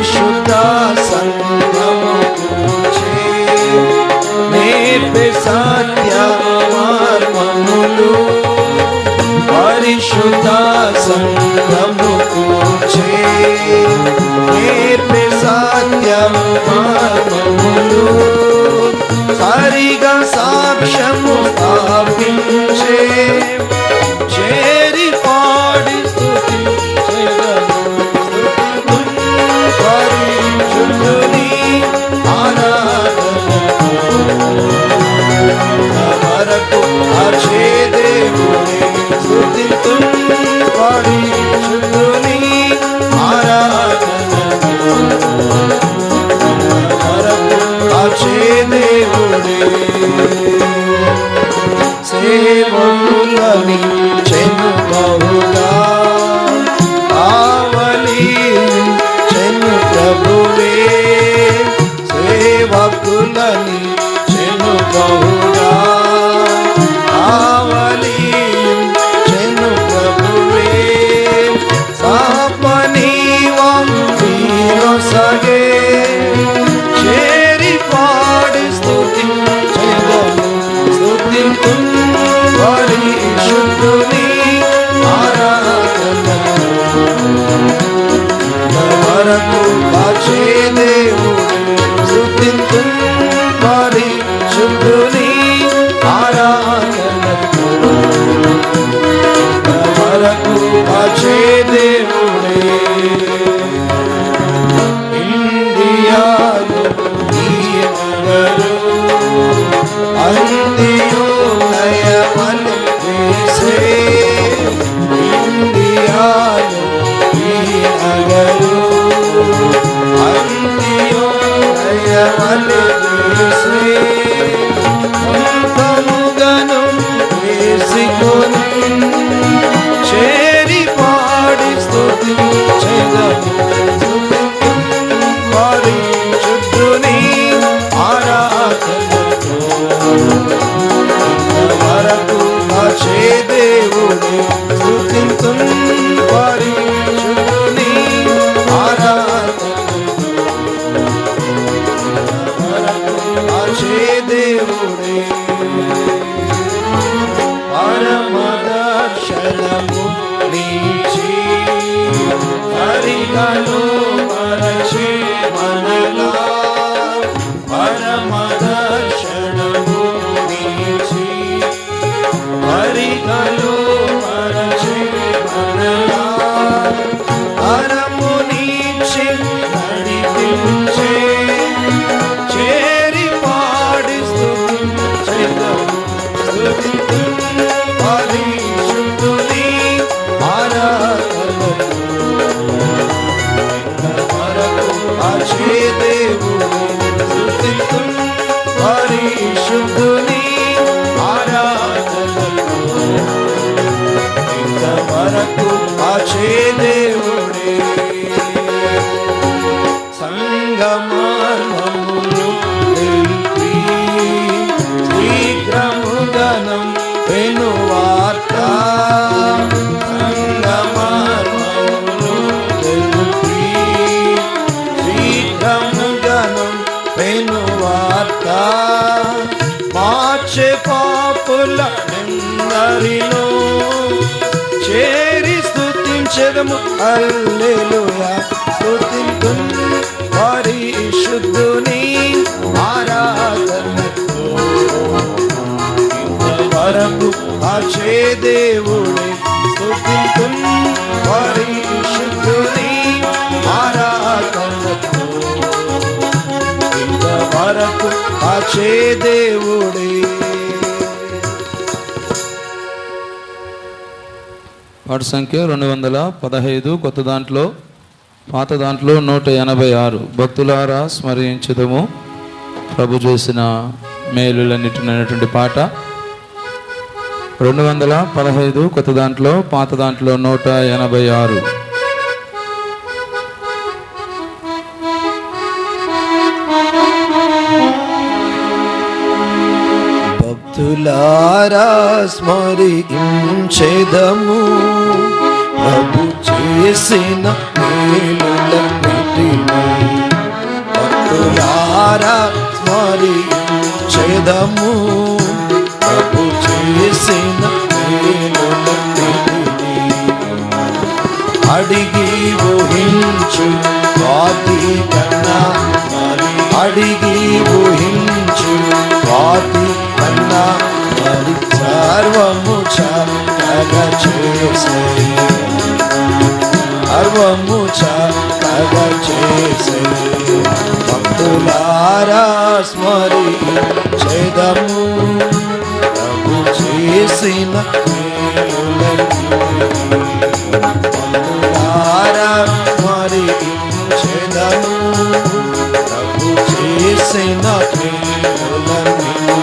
పరిశుద్ధ సంగము కూర్చే నేర్పే సత్య మార్గములు పరిశుద్ధ సంగము కూర్చే నేర్పే సత్య మార్గములు సరిగా సాక్ష్యము స్థాపించే చేరి పాడి పరిశుద్ధుని ఆరాధనకు అచే దేవుని స్తుతింతున్ పరిశుద్ధుని ఆరాధనకు అచే దేవుని సేవకులని చెను బహుగా ఆవలి చెను ప్రభువే సేవకులని చెను బహుగా ఆవలి చెను ప్రభువే సాపని వంశీలో సగే చేరి పాడి స్తుతించెదము స్తుతింతున్ పరిశుద్ధుని ఆరాధనకు వరకు కాచే దేవుని స్తుతింతున్ పరిశుద్ధుని ఆరాధనకు వరకు కాచే దేవుని ఇండియాలో ఈ నగరు అంత్యోదయమని వేసే ఇండియాలో ఈ నగరు అంత్యోదయమని వేసే సొంతముగను వేసుకొని చేరి పాడి స్తుతించెదము పరిశుద్ధుని ఆరాధనకు వరకు కాచే దేవుని స్తుతింతున్ పరిశుద్ధుని ఆరాధనకు వరకు కాచే దేవుని పరమదర్శనము నీచి హరిగను మరచి మనలా పరమదర్శనము నీచి హరిగను మరచి మనలా హరము నీచి నడిపించే చేరి పాడి స్తుతించెదము స్తుతింతున్ పరిశుద్ధుని ఆరాధనకు వరకు కాచే దేవుని స్తుతింతున్ పరిశుద్ధుని ఆరాధనకు వరకు కాచే దేవుని సంగమార్గములు తెలిపి శీఘ్రముగనం పెనువార్త సంగమార్గములు తెలిపి శీఘ్రముగనం పెనువార్త మార్చే పాపుల ఎందరిలో చేరి స్తుతించెదము హల్లెలూయా స్తుతింతున్ పరిశుద్ధుని ఆరాధనకు వరకు కాచే దేవుని స్తుతింతున్ పరిశుద్ధుని ఆరాధనకు వరకు కాచే దేవుని. పాట సంఖ్య 215 కొత్త దాంట్లో, పాత దాంట్లో 186. భక్తులారా స్మరించుదము ప్రభు చేసిన మేలులన్నిటినటువంటి పాట. 215 కొత్త దాంట్లో, పాత దాంట్లో 186. భక్తులారా స్మరించెదము ప్రభు చేసిన మేలులన్నిటిని స్మరించెదము ప్రభు చేసిన మేలులన్నిటినీ. అడిగి ఊహించు వాటి కన్నా మరి అడిగి ఊహించు వాటి కన్నా మరి సర్వము చక్కగా చేసే సర్వము చక్కగా చేసే భక్తులారా స్మరించెదము ప్రభు చేసిన మేలులన్నిటినీ. భక్తులారా స్మరించెదము ప్రభు చేసిన మేలులన్నిటినీ.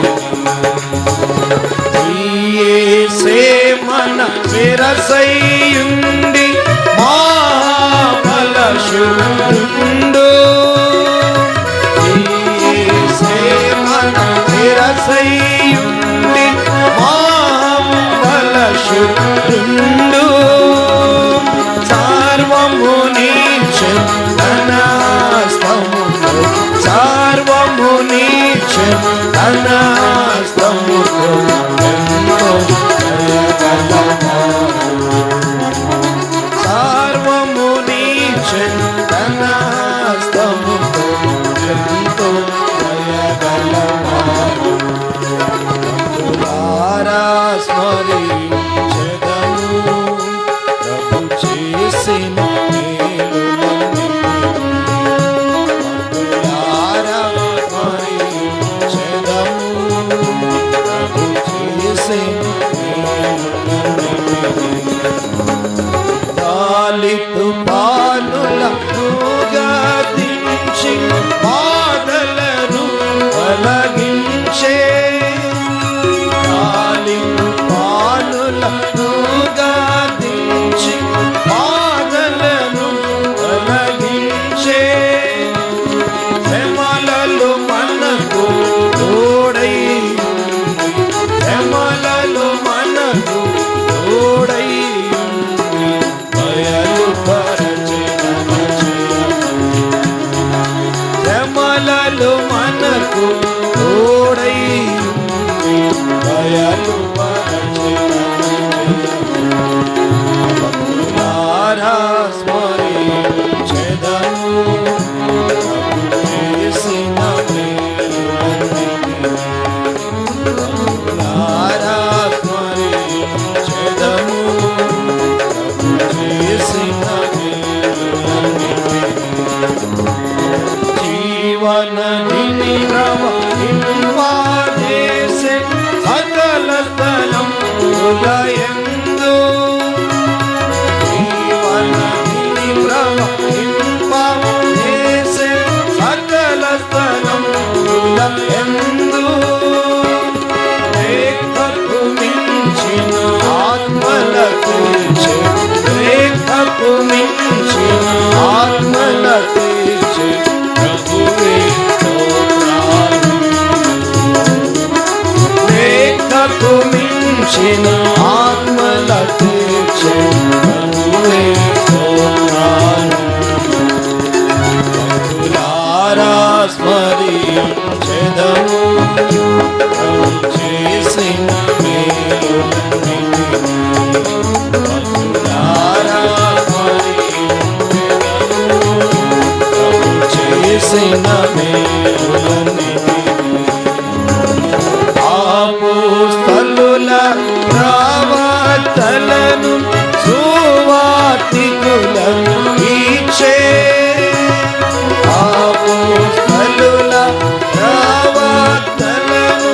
యేసే మన శిరసయ్యుండి మా బలశూరుండు. యేసే మన శిరసయ్యుండి మా బలశూరుండు. సర్వము నీచెను తన హస్తముతో సర్వము నీచెను తన హస్తముతో ఎంతో దయగలవాడు. సర్వము నీచెను తన హస్తముతో ఎంతో దయగలవాడు. భక్తులారా స్మరించెదము ప్రభు చేసిన మేలులన్నిటినీ. భక్తులారా స్మరించెదము ప్రభు చేసిన మేలులన్నిటినీ. గాలి తుఫానులను గద్దించి బాధలను తొలగించే. గాలి తుఫానులను గద్దించి బాధలను తొలగించే. శ్రమలలో మనకు తోడై శ్రమలలో మనకు తోడై శ్రమలలో మనకు తోడై దయలు భక్తులారా స్మరించెదము ప్రభు చేసిన మేలులన్నిటినీ. భక్తులారా స్మరించెదము ప్రభు చేసిన జీవనదిని ప్రవహింపజేసే సకల స్థలములయందు. జీవనదిని ప్రవహింపజేసే సకల స్థలములయందు. రేఖకు మించిన ఆత్మల తీర్చే రేఖకు మించిన ఆత్మల తీర్చే ప్రభువే స్తోత్రాలు. రేఖకు మించిన ఆత్మల తీర్చే ప్రభువే స్తోత్రాలు. భక్తులారా స్మరించెదము ప్రభు చేసిన మేలులన్నిటినీ. భక్తులారా చేసిన మేలులన్నిటినీ. అపోస్తలుల ప్రవక్తలను సువార్తికులను ఇచ్చే. అపోస్తలుల ప్రవక్తలను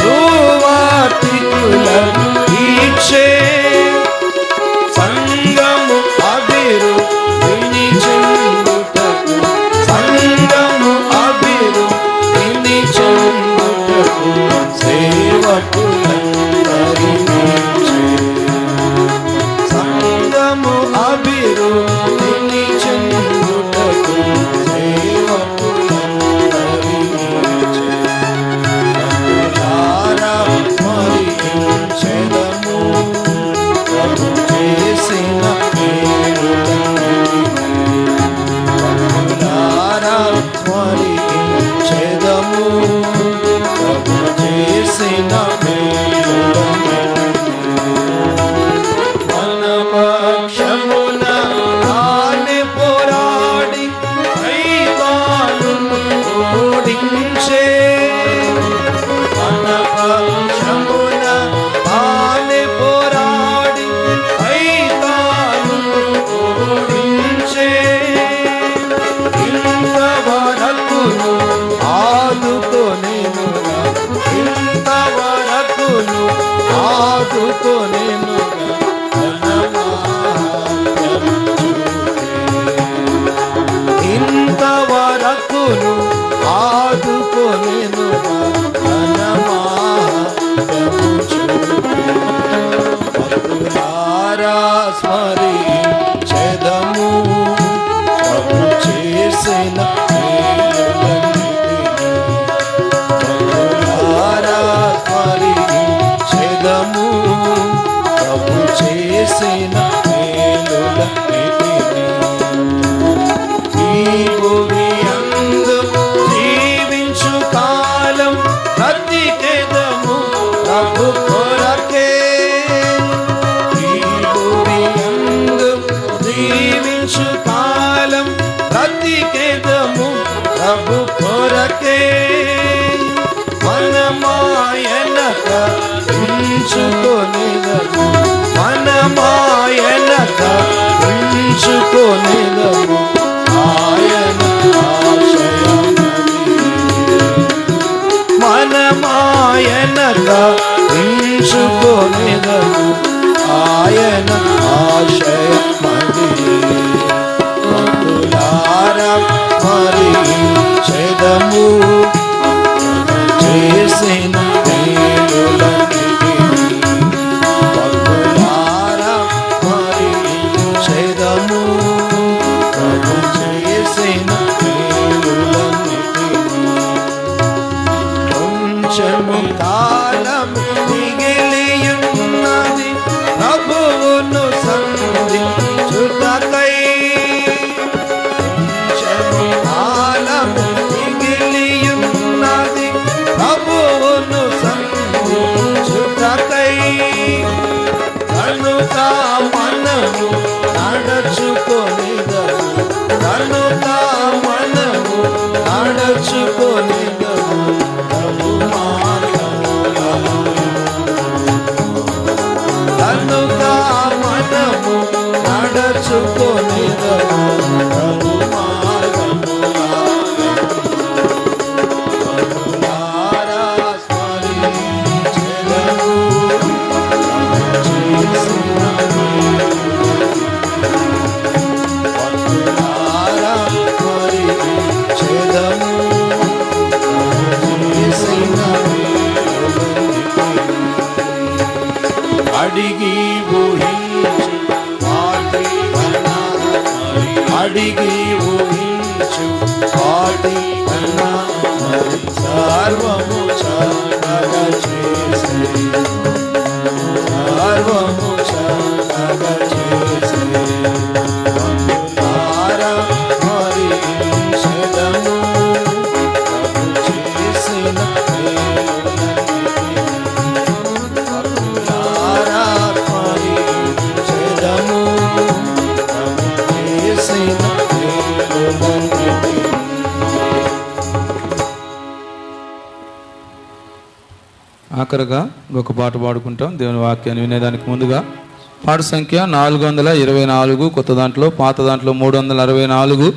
సువార్తికులను ఇచ్చే. సంగము అభివృద్ధిని చెందుటకు సంగము అభివృద్ధిని ఎంతవరకును ఆదుకొనెను భక్తులారా స్మరించెదము ప్రభు చేసిన భక్తులారా స్మరించెదము ప్రభు చేసిన ఈ భూమియందు జీవించు కాలం బ్రతికెదము ప్రభు కొరకే. ఈ భూమియందు జీవించు కాలం బ్రతికెదము ప్రభు కొరకే. మనమాయనక ఉంచుకొనిదము మనమాయనక ఉంచుకొనిదము ఆయన ఆశయమది మనమాయనక ఉంచుకొనిదము ఆయన ఆశయమది. భక్తులారా స్మరించెదము చేసిన మేలులన్నిటినీ. భక్తులారా స్మరించెదము ప్రభు చేసిన మేలులన్నిటినీ. కొంచెము కాలం మిగిలియున్నది ప్రభువును సంధించుటకై. కొంచెము కాలం మిగిలియున్నది ప్రభువును సంధించుటకై. కనుక మనము నడుచుకొనిదము కనుక మనము నడుచుకొనిదము ప్రభు మార్గములలో. కనుక మనము నడుచుకొనిదము ప్రభు మార్గములలో. భక్తులారా స్మరించెదము భక్తులారా స్మరించెదము చేసిన అడిగి ఊహించు వాటి కన్నా అడిగి ఊహించు వాటి కన్నా సర్వము చక్కగా చేసే సర్వము చక్కగా చేసే. భక్తులారా స్మరించెదము ప్రభు చేసిన మేలులన్నిటినీ. భక్తులారా స్మరించెదము ప్రభు చేసిన మేలులన్నిటినీ. ఆఖరిగా ఒక పాట పాడుకుంటాం దేవుని వాక్యాన్ని వినేదానికి ముందుగా. పాట సంఖ్య 424, కొత్త దాంట్లో, పాత దాంట్లో 364.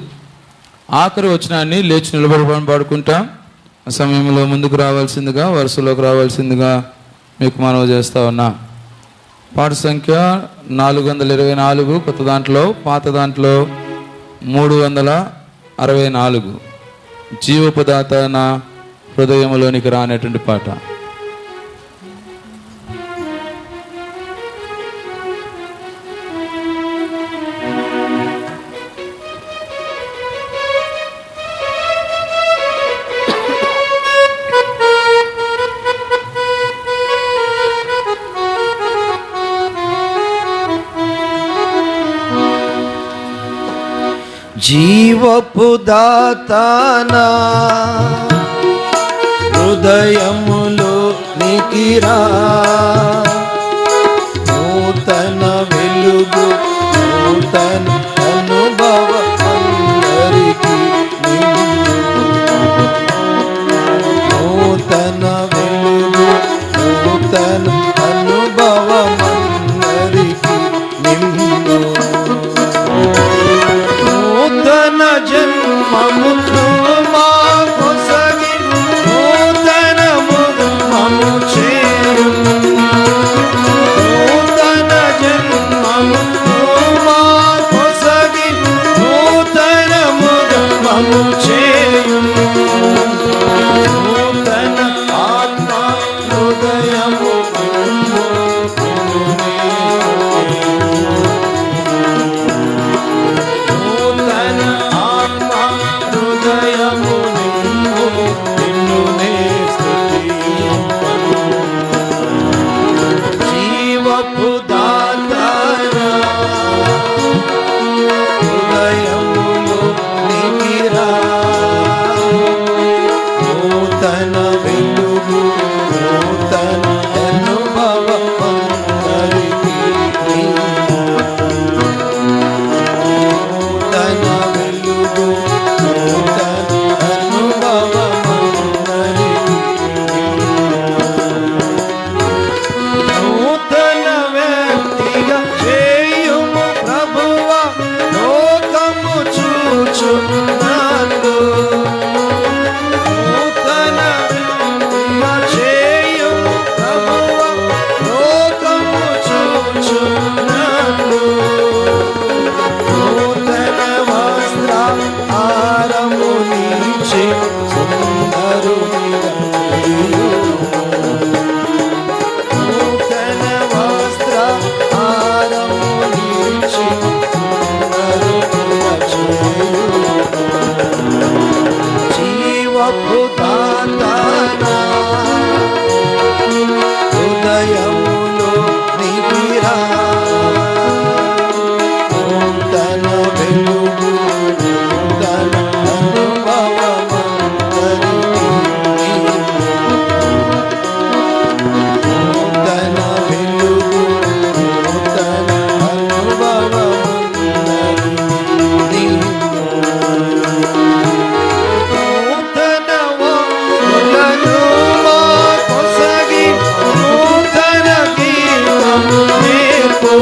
ఆఖరి వచనాన్ని లేచి నిలబడి పాడుకుంటాం. ఆ సమయంలో ముందుకు రావాల్సిందిగా, వరుసలోకి రావాల్సిందిగా మీకు మనవి చేస్తా ఉన్నా. పాట సంఖ్య 424, కొత్త దాంట్లో, పాత దాంట్లో 364. జీవోపదాత నా హృదయంలోనికి రానటువంటి పాట. జీవపు దాతనా హృదయములో నికిరా నూతన వెలుగు నూతన అనుభవ అందరికీ నూతన వెలుగు నూతన అనుభవం అందరికీ నిన్ను నూతన జన్మము మా కొసగి నూతనముగా మము చేరు నూతన జన్మము మా కొసగి నూతనముగా మము చేయును నూతన ఆత్మ హృదయము నూతన ఆత్మ హృదయము నిన్నునే స్తుతింపను జీవపు దాతనా హృదయములో నిగిరా నూతన వెలుగు నూతన అనుభవమందరికీ నూతన వెలుగు నూతన అనుభవమందరికీ నూతన వ్యక్తిగా చేయుము ప్రభువా లోకము చూచున్నాను నూతన వ్యక్తిగా చేయుము ప్రభువా లోకము చూచున్నాను నూతన వస్త్రహారము నీచి సుందరునిగా చేయుము నూతన వస్త్రహారము నీచి సుందరునిగా చేయుము జీవపు దాతనా హృదయములో నిగిరా నూతన వెలుగు నూతన అనుభవమందరికీ నూతన వెలుగు నూతన అనుభవమందరికీ నూతన వాక్కులను మాకొసగి నూతన గీతము నేర్పు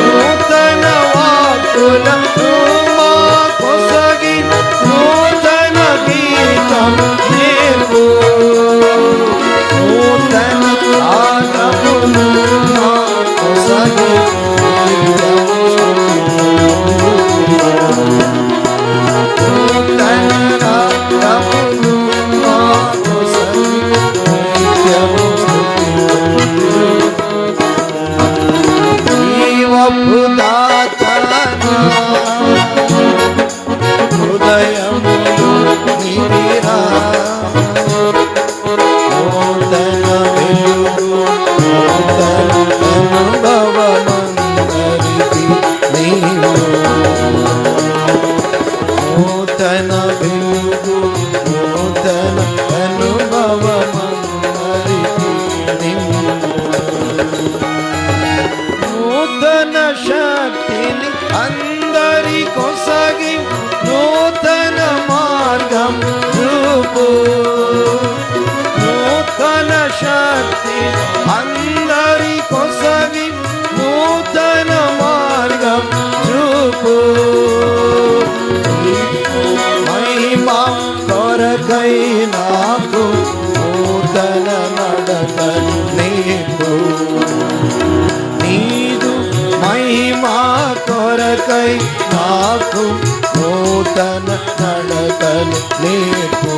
నూతన వాక్కులను మాకొసగి నూతన గీతము నేర్పు నూతన ఆగమును మాకొసగి నూతన రాగమును మాకొసగి నిత్యము జీవపు దాతనా హృదయములో నిగిరా నూతన వెలుగు నూతన అనుభవమందరికీ నీవు నూతన వెలుగు నూతన అనుభవమందరికీ నీవు నూతన శక్తిని అందరి కొసగి నూతన మార్గం చూపు నూతన శక్తి అందరి కొసగి నూతన మార్గం చూపు మహిమా కొరకై నాకు నూతన నడకలు నేర్పు నీదు మహిమా కొరకై నాకు నూతన నడకలు నేర్పు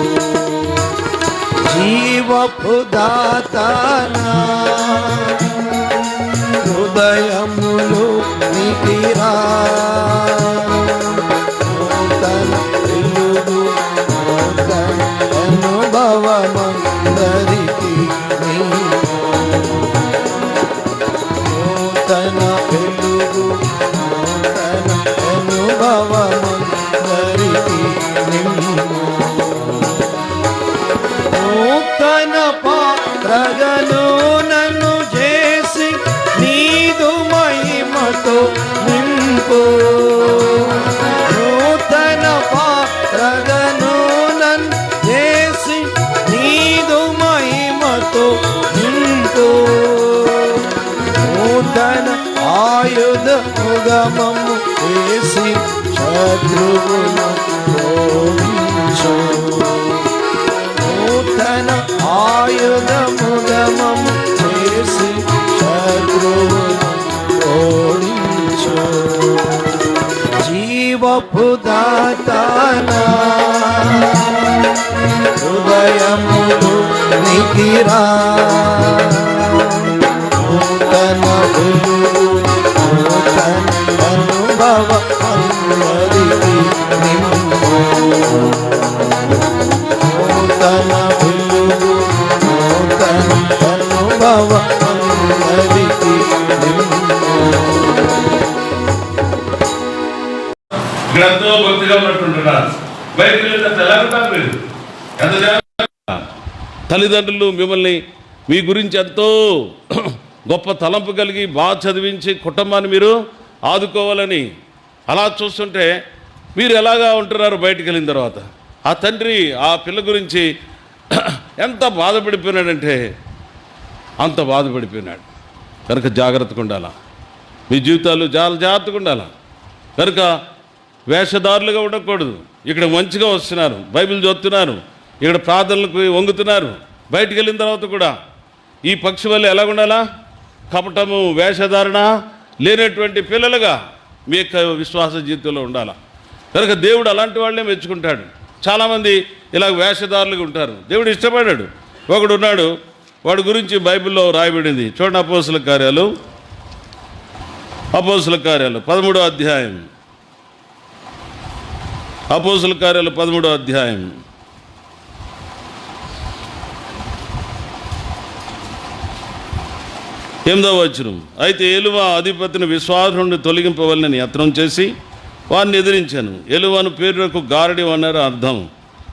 జీవపు దాతనా హృదయములో నిగిరా నూతన వెలుగు నూతన అనుభవమందరికీ నూతన వెలుగు నూతన అనుభవమందరికీ నూతన పాత్రగను నన్ను చేసి నీదు మహిమతో నింపు నూతన పాత్రగను నన్ను చేసి నీదు మహిమతో నింపు నూతన ఆయుధ ముగమము వేసి శత్రువును ఓడించు నూతన ఆయుధ ముగమము చేసి శత్రువును ఓడించు జీవపు దాత నూతన వెలుగు నూతన అనుభవం అందరికీ ఇక్కడ ఎంతో భక్తిగా ఉన్నట్టుంటున్నారు. బయటకు వెళ్ళిన తెల్లారుతారు మీరు. ఎంత జాగ్రత్త. తల్లిదండ్రులు మిమ్మల్ని మీ గురించి ఎంతో గొప్ప తలంపు కలిగి బాగా చదివించి కుటుంబాన్ని మీరు ఆదుకోవాలని అలా చూస్తుంటే మీరు ఎలాగా ఉంటున్నారు బయటకు వెళ్ళిన తర్వాత? ఆ తండ్రి ఆ పిల్ల గురించి ఎంత బాధపడిపోయినాడంటే అంత బాధపడిపోయినాడు. కనుక జాగ్రత్తగా ఉండాలా, మీ జీవితాలు చాలా జాగ్రత్తగా ఉండాలా. కనుక వేషధారులుగా ఉండకూడదు. ఇక్కడ మంచిగా వస్తున్నారు, బైబిల్ చదువుతున్నారు, ఇక్కడ ప్రార్థనలకు వంగుతున్నారు. బయటికి వెళ్ళిన తర్వాత కూడా ఈ పక్షి వల్ల ఎలా ఉండాలా? కపటము వేషధారణ లేనటువంటి పిల్లలుగా మీ యొక్క విశ్వాస జీవితంలో ఉండాలా. కనుక దేవుడు అలాంటి వాళ్ళే మెచ్చుకుంటాడు. చాలామంది ఇలా వేషధారులుగా ఉంటారు. దేవుడు ఇష్టపడ్డాడు. ఒకడు ఉన్నాడు, వాడి గురించి బైబిల్లో రాయబడింది. చూడండి, అపోస్తుల కార్యాలు 13వ అధ్యాయం. అపోస్తుల కార్యాలు 13వ అధ్యాయం 8వ వచనం. అయితే ఎలువ అధిపతిని విశ్వాసం నుండి తొలగింపవలనని యత్నం చేసి వారిని ఎదిరించాను. ఎలువను పేరుకు గారడి అన్నారు అర్థం.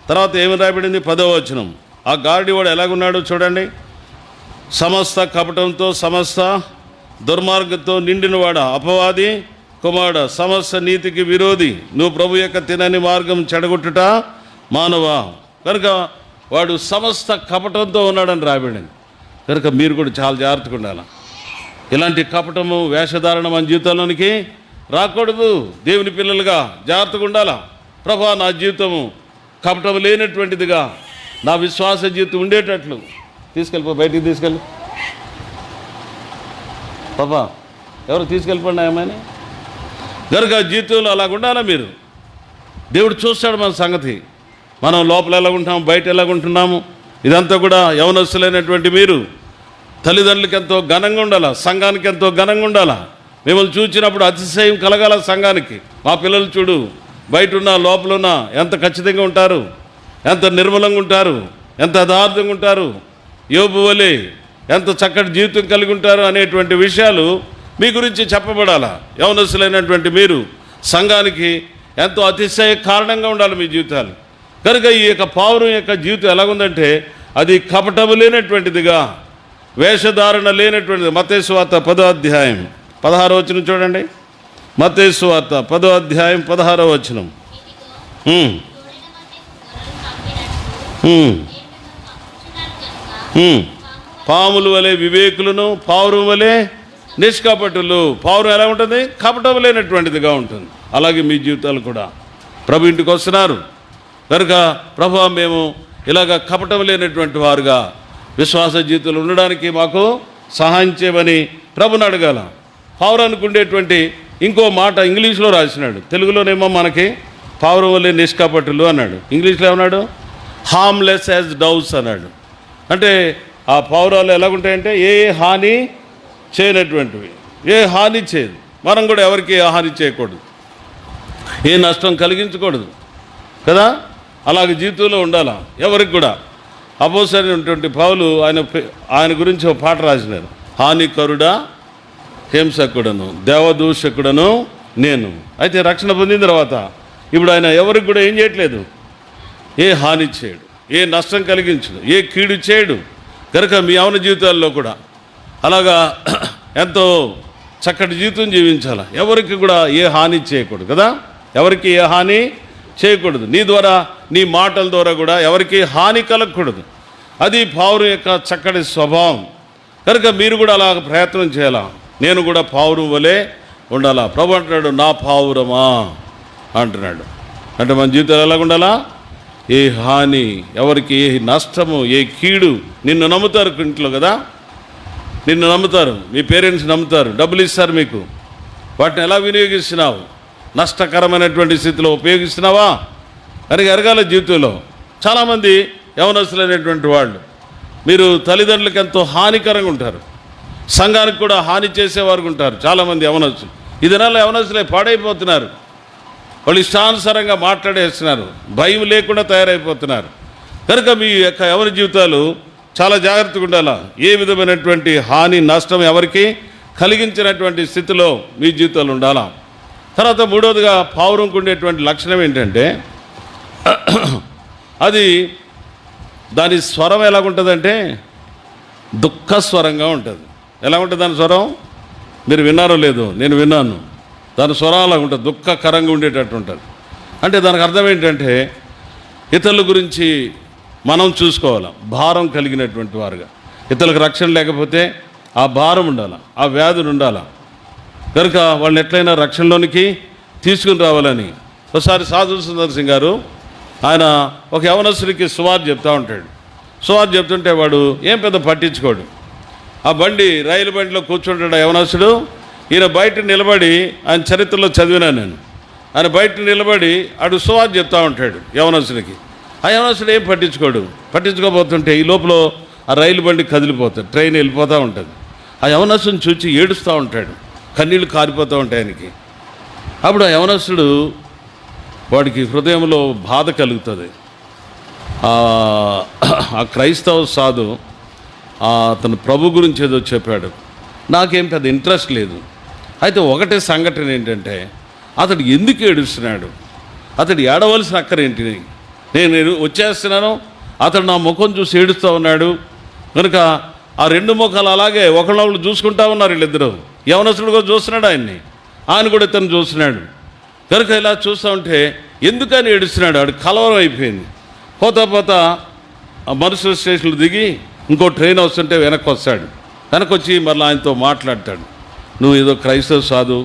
తర్వాత ఏమి రాయబడింది? 10వ వచనం. ఆ గారడి వాడు ఎలాగున్నాడో చూడండి. సమస్త కపటంతో సమస్త దుర్మార్గంతో నిండినవాడ, అపవాది కుమారుడ, సమస్త నీతికి విరోధి, నువ్వు ప్రభు యొక్క తినని మార్గం చెడగొట్టుట మానవా. కనుక వాడు సమస్త కపటంతో ఉన్నాడని రాయబడింది. కనుక మీరు కూడా చాలా జాగ్రత్తగా ఉండాలి. ఇలాంటి కపటము వేషధారణ మన జీవితంలోనికి రాకూడదు. దేవుని పిల్లలుగా జాగ్రత్తగా ఉండాలా. ప్రభా, నా జీవితము కపటం లేనటువంటిదిగా నా విశ్వాస జీవితం ఉండేటట్లు తీసుకెళ్ళిపో, బయటికి తీసుకెళ్ళి. పాపా, ఎవరు తీసుకెళ్ళిపోండి ఏమని. కనుక జీవితంలో అలాగ ఉండాలా మీరు. దేవుడు చూస్తాడు మన సంగతి. మనం లోపల ఎలాగుంటున్నాము, బయట ఎలాగుంటున్నాము. ఇదంతా కూడా యవనస్తులైనటువంటి మీరు తల్లిదండ్రులకి ఎంతో ఘనంగా ఉండాలా, సంఘానికి ఎంతో ఘనంగా ఉండాలా. మిమ్మల్ని చూసినప్పుడు అతిశయం కలగాల సంఘానికి. మా పిల్లలు చూడు, బయట ఉన్న లోపల ఉన్న ఎంత ఖచ్చితంగా ఉంటారు, ఎంత నిర్మలంగా ఉంటారు, ఎంత యథార్థంగా ఉంటారు, యోబు వలె ఎంత చక్కటి జీవితం కలిగి ఉంటారు అనేటువంటి విషయాలు మీ గురించి చెప్పబడాలా. యవనస్తులైనటువంటి మీరు సంఘానికి ఎంతో అతిశయ కారణంగా ఉండాలి మీ జీవితాలు. కనుక ఈ యొక్క పావురం యొక్క జీవితం ఎలాగుందంటే అది కపటము లేనటువంటిదిగా, వేషధారణ లేనటువంటిది. మత్తయి సువార్త 10వ అధ్యాయం 16వ వచనం చూడండి. మత్తయి సువార్త 10వ అధ్యాయం 16వ వచనం. పాముల వలె వివేకులను, పావురం వలె నిష్కపటులు. పావురం ఎలా ఉంటుంది? కపటం లేనటువంటిదిగా ఉంటుంది. అలాగే మీ జీవితాలు కూడా. ప్రభు ఇంటికి వస్తున్నారు కనుక, ప్రభు మేము ఇలాగ కపటం లేనటువంటి వారుగా విశ్వాస జీవితంలో ఉండడానికి మాకు సహాయం చేయమని ప్రభుని అడగాల. పావురానికి ఉండేటువంటి ఇంకో మాట ఇంగ్లీష్లో రాసినాడు. తెలుగులోనేమో మనకి పావురం వల్లే నిష్కపటులు అన్నాడు. ఇంగ్లీష్లో ఏమన్నాడు? హార్మ్లెస్ యాజ్ డౌస్ అన్నాడు. అంటే ఆ పావురాలు ఎలాగుంటాయంటే ఏ హాని చేయనటువంటివి, ఏ హాని చేయదు. మనం కూడా ఎవరికి ఏ హాని చేయకూడదు, ఏ నష్టం కలిగించకూడదు కదా. అలాగే జీవితంలో ఉండాలా ఎవరికి కూడా. అపోస్తలుడైనటువంటి పౌలు ఆయన గురించి ఒక పాట రాసినారు. హానికరుడా, హింసకుడను, దేవదూషకుడను నేను. అయితే రక్షణ పొందిన తర్వాత ఇప్పుడు ఆయన ఎవరికి కూడా ఏం చేయట్లేదు, ఏ హాని చేయడు, ఏ నష్టం కలిగించడు, ఏ కీడు చేయడు. కనుక మీ యవన జీవితాల్లో కూడా అలాగా ఎంతో చక్కటి జీవితం జీవించాలి. ఎవరికి కూడా ఏ హాని చేయకూడదు కదా. ఎవరికి ఏ హాని చేయకూడదు. నీ ద్వారా, నీ మాటల ద్వారా కూడా ఎవరికి హాని కలగకూడదు. అది పావురం యొక్క చక్కటి స్వభావం. కనుక మీరు కూడా అలా ప్రయత్నం చేయాలా. నేను కూడా పావురం వలె ఉండాలా. ప్రభు అంటున్నాడు, నా పావురమా అంటున్నాడు. అంటే మన జీవితాలు ఎలాగ ఉండాలా? ఏ హాని, ఎవరికి ఏ నష్టము, ఏ కీడు. నిన్ను నమ్ముతారు ఇంట్లో కదా, నిన్ను నమ్ముతారు, మీ పేరెంట్స్ నమ్ముతారు, డబ్బులు ఇస్తారు మీకు. వాటిని ఎలా వినియోగిస్తున్నావు? నష్టకరమైనటువంటి స్థితిలో ఉపయోగిస్తున్నావా అని ఎరగాల జీవితంలో. చాలామంది యవనస్తులైనటువంటి వాళ్ళు మీరు తల్లిదండ్రులకు ఎంతో హానికరంగా ఉంటారు, సంఘానికి కూడా హాని చేసేవారు ఉంటారు చాలామంది యవనస్తులు. ఈ దినాల్లో యవనస్తులే పాడైపోతున్నారు. వాళ్ళు ఇష్టానుసారంగా మాట్లాడేస్తున్నారు, భయం లేకుండా తయారైపోతున్నారు. కనుక మీ యొక్క ఎవరి జీవితాలు చాలా జాగ్రత్తగా ఉండాలా. ఏ విధమైనటువంటి హాని నష్టం ఎవరికి కలిగించినటువంటి స్థితిలో మీ జీవితాలు ఉండాలా. తర్వాత మూడవదిగా పావురంకు ఉండేటువంటి లక్షణం ఏంటంటే అది దాని స్వరం ఎలాగుంటుందంటే దుఃఖ స్వరంగా ఉంటుంది. ఎలా ఉంటుంది దాని స్వరం? మీరు విన్నారో లేదో, నేను విన్నాను. దాని స్వరం అలాగ ఉంటుంది, దుఃఖకరంగా ఉండేటట్టు ఉంటుంది. అంటే దానికి అర్థం ఏంటంటే ఇతరుల గురించి మనం చూసుకోవాలి, భారం కలిగినటువంటి వారుగా. ఇతరులకు రక్షణ లేకపోతే ఆ భారం ఉండాలి, ఆ వ్యాధులు ఉండాలి. కనుక వాళ్ళని ఎట్లయినా రక్షణలోనికి తీసుకుని రావాలని. ఒకసారి సాధు సుందర్ సింగ్ గారు ఆయన ఒక యవనస్తుడికి సువార్త చెప్తూ ఉంటాడు. సువార్త చెప్తుంటే వాడు ఏం పెద్ద పట్టించుకోడు. ఆ రైలు బండిలో కూర్చుంటాడు ఆ యవనస్తుడు. ఈయన బయట నిలబడి, ఆయన చరిత్రలో చదివినా నేను, ఆయన బయట నిలబడి ఆడు సువార్త చెప్తూ ఉంటాడు యవనస్తుడికి. ఆ యవనస్తుడు ఏం పట్టించుకోబోతుంటే ఈ లోపల ఆ రైలు బండి కదిలిపోతుంది, ట్రైన్ వెళ్ళిపోతూ ఉంటుంది. ఆ యవనస్తుని చూసి ఏడుస్తూ ఉంటాడు, కన్నీళ్ళు కారిపోతూ ఉంటాయి ఆయనకి. అప్పుడు ఆ యవనస్తుడు వాడికి హృదయంలో బాధ కలుగుతుంది. ఆ క్రైస్తవ సాధు అతను ప్రభు గురించి ఏదో చెప్పాడు, నాకేం పెద్ద ఇంట్రెస్ట్ లేదు. అయితే ఒకటే సంఘటన ఏంటంటే అతడు ఎందుకు ఏడుస్తున్నాడు, అతడు ఏడవలసిన అక్కరేంటి, నేను వచ్చేస్తున్నాను, అతడు నా ముఖం చూసి ఏడుస్తూ ఉన్నాడు. కనుక ఆ రెండు ముఖాలు అలాగే ఒకళ్ళొకళ్ళు చూసుకుంటా ఉన్నారు వీళ్ళిద్దరూ. యవనస్తుడు కూడా చూస్తున్నాడు ఆయన్ని, ఆయన కూడా ఇతను చూస్తున్నాడు. కనుక ఇలా చూస్తూ ఉంటే ఎందుకని ఏడుస్తున్నాడు, ఆడు కలవరం అయిపోయింది. పోతా మరుసటి స్టేషన్లో దిగి ఇంకో ట్రైన్ వస్తుంటే వెనక్కి వస్తాడు. వెనక్కి వచ్చి మళ్ళీ ఆయనతో మాట్లాడతాడు. నువ్వు ఏదో క్రైస్తవ సాధు,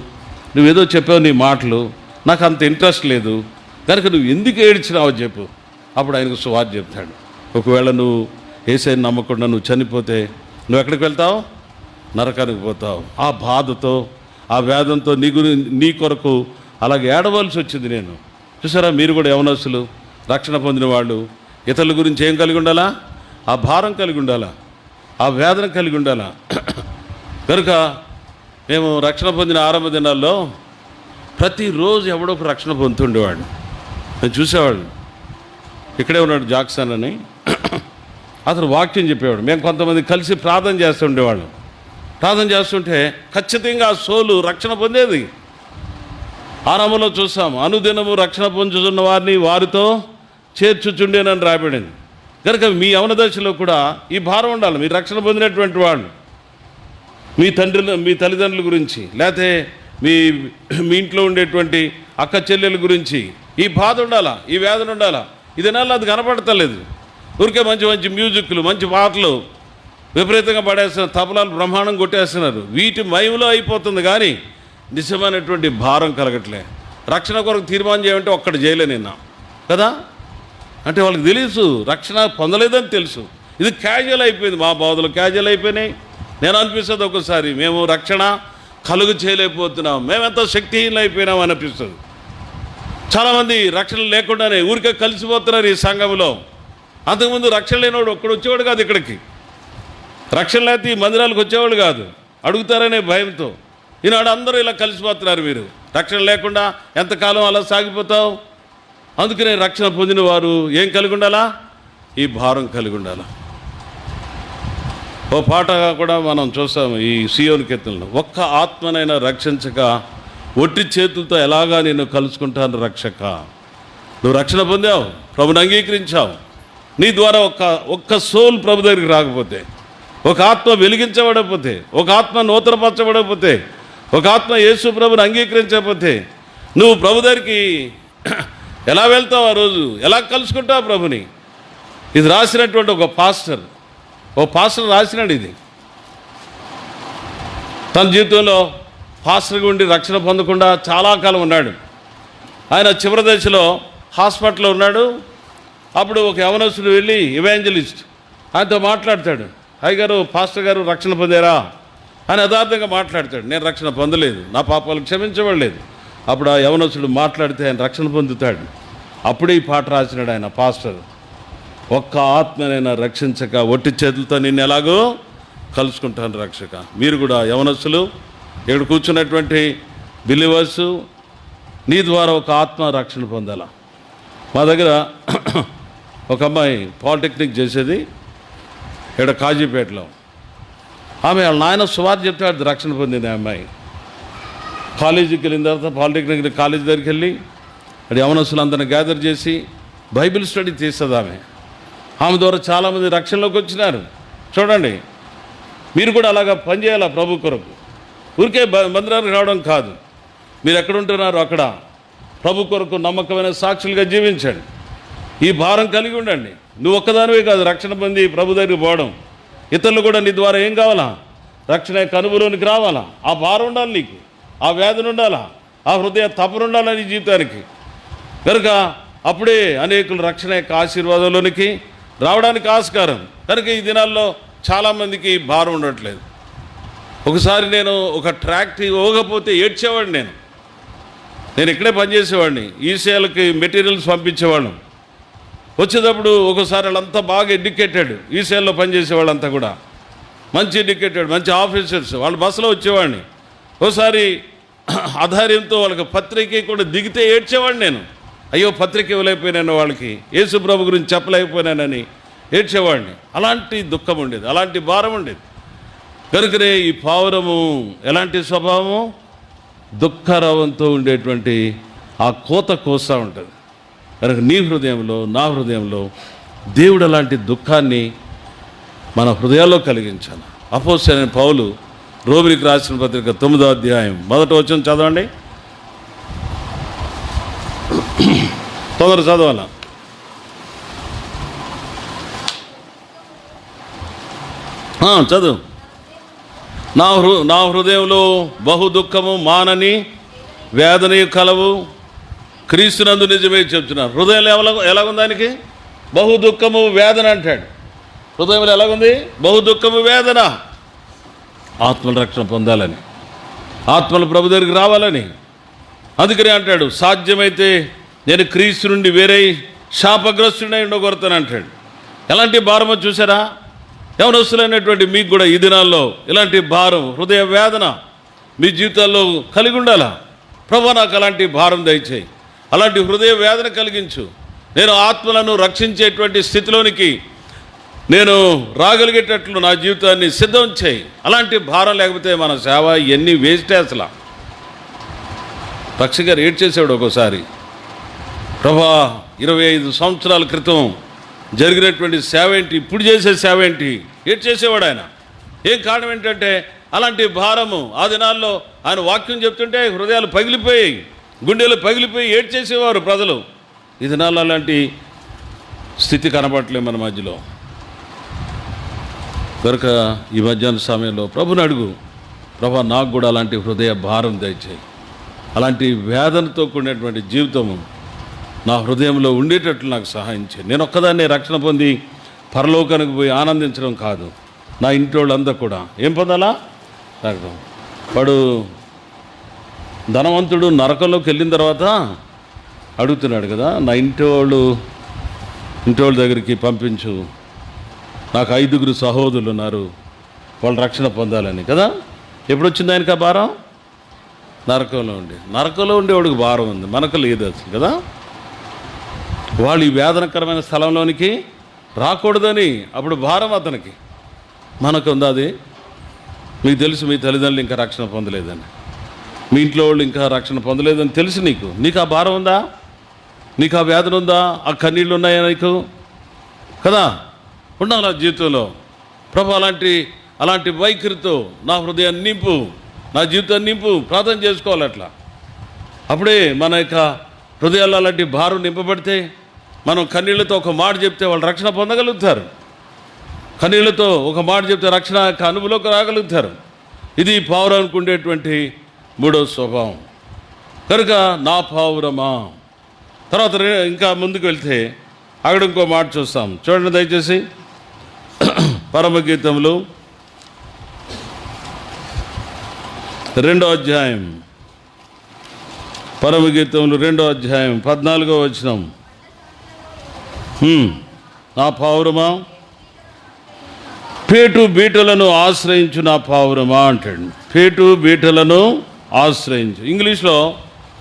నువ్వేదో చెప్పావు నీ మాటలు, నాకు అంత ఇంట్రెస్ట్ లేదు, కనుక నువ్వు ఎందుకు ఏడ్చినావో చెప్పు. అప్పుడు ఆయనకు సువార్త చెప్తాడు. ఒకవేళ నువ్వు యేసయ్యని నమ్మకుండా నువ్వు చనిపోతే నువ్వు ఎక్కడికి వెళ్తావు? నరకానికి పోతావు. ఆ బాధతో ఆ వేదంతో నీ కొరకు అలాగే ఏడవలసి వచ్చింది నేను. చూసారా, మీరు కూడా యవనస్తులు, రక్షణ పొందిన వాళ్ళు ఇతరుల గురించి ఏం కలిగి ఉండాలా? ఆ భారం కలిగి ఉండాలా, ఆ వేదన కలిగి ఉండాలా. కనుక మేము రక్షణ పొందిన ఆరంభ దినాల్లో ప్రతిరోజు ఎవడో ఒక రక్షణ పొందుతుండేవాడు. నేను చూసేవాడు. ఇక్కడే ఉన్నాడు జాక్సన్ అని, అతను వాక్యం చెప్పేవాడు. మేము కొంతమంది కలిసి ప్రార్థన చేస్తుండేవాళ్ళం. ప్రార్థన చేస్తుంటే ఖచ్చితంగా ఆ సోలు రక్షణ పొందేది. ఆరంభంలో చూస్తాము, అనుదినము రక్షణ పొందుతున్న వారిని వారితో చేర్చుచుండేనని రాబడింది. కనుక మీ యవన దశలో కూడా ఈ భారం ఉండాలి. మీరు రక్షణ పొందినటువంటి వాళ్ళు మీ తల్లిదండ్రుల గురించి, లేకపోతే మీ ఇంట్లో ఉండేటువంటి అక్క చెల్లెల గురించి ఈ బాధ ఉండాలా, ఈ వేదన ఉండాలా. ఇది నెలలో అది కనపడతలేదు. ఊరికే మంచి మంచి మ్యూజిక్లు, మంచి పాటలు విపరీతంగా పడేస్తున్నారు, తబలాలు బ్రహ్మాండం కొట్టేస్తున్నారు. వీటి మయంలో అయిపోతుంది కానీ నిజమైనటువంటి భారం కలగట్లే. రక్షణ కొరకు తీర్మానం చేయమంటే ఒక్కటి చేయలే నిన్న కదా. అంటే వాళ్ళకి తెలుసు రక్షణ పొందలేదని తెలుసు. ఇది క్యాజువల్ అయిపోయింది, మా బోధలు క్యాజువల్ అయిపోయినాయి. నేను అనిపిస్తుంది ఒకసారి మేము రక్షణ కలుగు చేయలేకపోతున్నాం, మేమెంత శక్తిహీనం అయిపోయినాం అనిపిస్తుంది. చాలామంది రక్షణ లేకుండానే ఊరికే కలిసిపోతున్నారు ఈ సంఘంలో. అంతకుముందు రక్షణ లేనివాడు ఒక్కడు వచ్చేవాడు కాదు ఇక్కడికి. రక్షణ లేకపోతే ఈ మందిరాలకు వచ్చేవాళ్ళు కాదు, అడుగుతారనే భయంతో. ఈనాడు అందరూ ఇలా కలిసిపోతున్నారు. మీరు రక్షణ లేకుండా ఎంతకాలం అలా సాగిపోతావు? అందుకనే రక్షణ పొందిన వారు ఏం కలిగి ఉండాలా? ఈ భారం కలిగి ఉండాలా. ఓ పాట కూడా మనం చూస్తాము ఈ సియోను కీర్తనలో, ఒక్క ఆత్మనైనా రక్షించక ఒట్టి చేతులతో ఎలాగా నేను కలుసుకుంటాను రక్షక. నువ్వు రక్షణ పొందావు, ప్రభుని అంగీకరించావు, నీ ద్వారా ఒక్క సోల్ ప్రభు దగ్గరికి రాకపోతే, ఒక ఆత్మ వెలిగించబడకపోతే, ఒక ఆత్మ నూతనపరచబడకపోతే, ఒక ఆత్మ యేసు ప్రభుని అంగీకరించకపోతే నువ్వు ప్రభు దగ్గరికి ఎలా వెళ్తావు? ఆ రోజు ఎలా కలుసుకుంటావు ప్రభుని? ఇది రాసినటువంటి ఒక పాస్టర్ రాసినాడు. ఇది తన జీవితంలో పాస్టర్గా ఉండి రక్షణ పొందకుండా చాలా కాలం ఉన్నాడు. ఆయన చివరి దశలో హాస్పిటల్లో ఉన్నాడు. అప్పుడు ఒక యవనస్తుడు వెళ్ళి ఇవాంజలిస్ట్ ఆయనతో మాట్లాడతాడు. అయ్యగారు, పాస్టర్ గారు రక్షణ పొందారా అని యథార్థంగా మాట్లాడతాడు. నేను రక్షణ పొందలేదు, నా పాపాలు క్షమించబడలేదు. అప్పుడు ఆ యవనస్తుడు మాట్లాడితే ఆయన రక్షణ పొందుతాడు. అప్పుడే ఈ పాట రాసినాడు ఆయన పాస్టర్, ఒక్క ఆత్మనైనా రక్షించక ఒట్టి చేతులతో నిన్ను ఎలాగో కలుసుకుంటాను రక్షక. మీరు కూడా యవనస్తులు, ఇక్కడ కూర్చున్నటువంటి బిలీవర్సు, నీ ద్వారా ఒక ఆత్మ రక్షణ పొందాలా. మా దగ్గర ఒక అమ్మాయి పాలిటెక్నిక్ చేసేది ఇక్కడ కాజీపేటలో. ఆమె వాళ్ళ నాయన సువార్త చెప్తే రక్షణ పొందింది. ఆ అమ్మాయి కాలేజీకి వెళ్ళిన తర్వాత పాలిటెక్నిక్ కాలేజీ దగ్గరికి వెళ్ళి అది యవనస్తులందరినీ గ్యాదర్ చేసి బైబిల్ స్టడీ చేస్తుంది. ఆమె ద్వారా చాలామంది రక్షణలోకి వచ్చినారు. చూడండి, మీరు కూడా అలాగా పనిచేయాలా ప్రభు కొరకు. ఊరికే మందిరానికి రావడం కాదు, మీరు ఎక్కడుంటున్నారో అక్కడ ప్రభు కొరకు నమ్మకమైన సాక్షులుగా జీవించండి. ఈ భారం కలిగి ఉండండి. నువ్వు ఒక్కదానివే కాదు రక్షణ పొంది ప్రభు దగ్గరికి పోవడం, ఇతరులు కూడా నీ ద్వారా ఏం కావాలా? రక్షణ యొక్క అనుభవంలోనికి రావాలా. ఆ భారం ఉండాలి నీకు, ఆ వేదన ఉండాలా, ఆ హృదయ తపన ఉండాలా నీ జీవితానికి. కనుక అప్పుడే అనేకులు రక్షణ యొక్క ఆశీర్వాదంలోనికి రావడానికి ఆస్కారం. కనుక ఈ దినాల్లో చాలామందికి భారం ఉండట్లేదు. ఒకసారి నేను ఒక ట్రాక్ట్ ఇవ్వకపోతే ఏడ్చేవాడిని. నేను ఇక్కడే పనిచేసేవాడిని, ఈసీఎల్కి మెటీరియల్స్ పంపించేవాళ్ళం. వచ్చేటప్పుడు ఒకసారి వాళ్ళంతా బాగా ఎడ్యుకేటెడ్, ఈసీఎల్లో పనిచేసే వాళ్ళంతా కూడా మంచి ఎడ్యుకేటెడ్, మంచి ఆఫీసర్స్. వాళ్ళ బస్సులో వచ్చేవాడిని. ఒకసారి ఆధార్యంతో వాళ్ళకి పత్రిక కూడా దిగితే ఏడ్చేవాడిని నేను. అయ్యో పత్రిక ఇవ్వలేకపోయినాను, వాళ్ళకి యేసు ప్రభు గురించి చెప్పలేకపోయినానని ఏడ్చేవాడిని. అలాంటి దుఃఖం ఉండేది, అలాంటి భారం ఉండేది. కనుకనే ఈ పావురము ఎలాంటి స్వభావము? దుఃఖరవంతో ఉండేటువంటి ఆ కోత కోస్తూ ఉంటుంది. కనుక నీ హృదయంలో, నా హృదయంలో దేవుడు అలాంటి దుఃఖాన్ని మన హృదయాల్లో కలిగించాలి. అపోస్తలుడైన పౌలు రోమీయులకు రాసిన పత్రిక 9వ అధ్యాయం 1వ వచనం చదవండి. తొందర చదవాలా? చదువు. నా హృదయంలో బహు దుఃఖము మానని వేదన కలవు, క్రీస్తునందు నిజమే చెప్తున్నారు. హృదయంలో ఎలాగుంది? దానికి బహు దుఃఖము వేదన అంటాడు. హృదయంలో ఎలాగుంది? బహు దుఃఖము వేదన. ఆత్మల రక్షణ పొందాలని, ఆత్మల ప్రభు దగ్గరికి రావాలని. అందుకనే అంటాడు, సాధ్యమైతే నేను క్రీస్తు నుండి వేరే శాపగ్రస్తుడై ఉండగొడతాను అంటాడు. ఎలాంటి భారమో చూసారా? యవనస్తులైనటువంటి మీకు కూడా ఈ దినాల్లో ఇలాంటి భారం, హృదయ వేదన మీ జీవితాల్లో కలిగి ఉండాలా. ప్రభు నాకు అలాంటి భారం దయచేయి, అలాంటి హృదయ వేదన కలిగించు. నేను ఆత్మలను రక్షించేటువంటి స్థితిలోనికి నేను రాగలిగేటట్లు నా జీవితాన్ని సిద్ధం చేయి. అలాంటి భారం లేకపోతే మన సేవ ఎన్ని వేస్టే. అసలు పక్షి గారు ఏడ్చేసాడు ఒక్కోసారి. ప్రభా 25 సంవత్సరాల క్రితం జరిగినటువంటి సేవ ఏంటి, ఇప్పుడు చేసే సేవ ఏంటి? ఏడ్చేసేవాడు ఆయన. ఏం కారణం ఏంటంటే అలాంటి భారము. ఆ దినాల్లో ఆయన వాక్యం చెప్తుంటే హృదయాలు పగిలిపోయాయి, గుండెలు పగిలిపోయి ఏడ్చేసేవారు ప్రజలు. ఈ దినాల్లో అలాంటి స్థితి కనబడట్లేదు మన మధ్యలో. కనుక ఈ మధ్యాహ్న సమయంలో ప్రభుని అడుగు, ప్రభా నాకు కూడా అలాంటి హృదయ భారం దయచేయి, అలాంటి వేదనతో కూడినటువంటి జీవితము నా హృదయంలో ఉండేటట్లు నాకు సహాయం చేయి. నేను ఒక్కదాన్నే రక్షణ పొంది పరలోకానికి పోయి ఆనందించడం కాదు, నా ఇంటి వాళ్ళందరూ కూడా ఏం పొందాలా? వాడు ధనవంతుడు నరకంలోకి వెళ్ళిన తర్వాత అడుగుతున్నాడు కదా, నా ఇంటి వాళ్ళ దగ్గరికి పంపించు, నాకు 5 సహోదరులు ఉన్నారు, వాళ్ళు రక్షణ పొందాలని కదా. ఎప్పుడు వచ్చింది ఆయనకి ఆ భారం? నరకంలో ఉండేవాడికి భారం ఉంది, మనకు లేదు అసలు కదా. వాళ్ళు ఈ వేదనకరమైన స్థలంలోనికి రాకూడదని అప్పుడు భారం అతనికి. మనకు ఉందా అది? మీకు తెలుసు, మీ తల్లిదండ్రులు ఇంకా రక్షణ పొందలేదని, మీ ఇంట్లో వాళ్ళు ఇంకా రక్షణ పొందలేదని తెలుసు. నీకు ఆ భారం ఉందా? నీకు ఆ వేదన ఉందా? ఆ కన్నీళ్ళు ఉన్నాయా నీకు కదా? ఉండాలి ఆ జీవితంలో. ప్రభు అలాంటి వైఖరితో నా హృదయాన్ని నింపు, నా జీవితాన్ని నింపు, ప్రార్థన చేసుకోవాలి అట్లా. అప్పుడే మన యొక్క హృదయాల్లో అలాంటి భారం నింపబడితే మనం కన్నీళ్లతో ఒక మాట చెప్తే వాళ్ళు రక్షణ పొందగలుగుతారు. కన్నీళ్లతో ఒక మాట చెప్తే రక్షణ యొక్క అనుభవంలోకి రాగలుగుతారు. ఇది పావురానికి ఉండేటువంటి 3వ స్వభావం. కనుక నా పావురమా. తర్వాత ఇంకా ముందుకు వెళ్తే అక్కడ ఇంకో మాట చూస్తాం, చూడండి దయచేసి. పరమగీతములు 2వ అధ్యాయం, పరమగీతములు 2వ అధ్యాయం 14వ వచనం. నా పావురమా, పేటు బీటలను ఆశ్రయించు నా పావురమా అంటాడు. పేటు బీటలను ఆశ్రయించు. ఇంగ్లీష్లో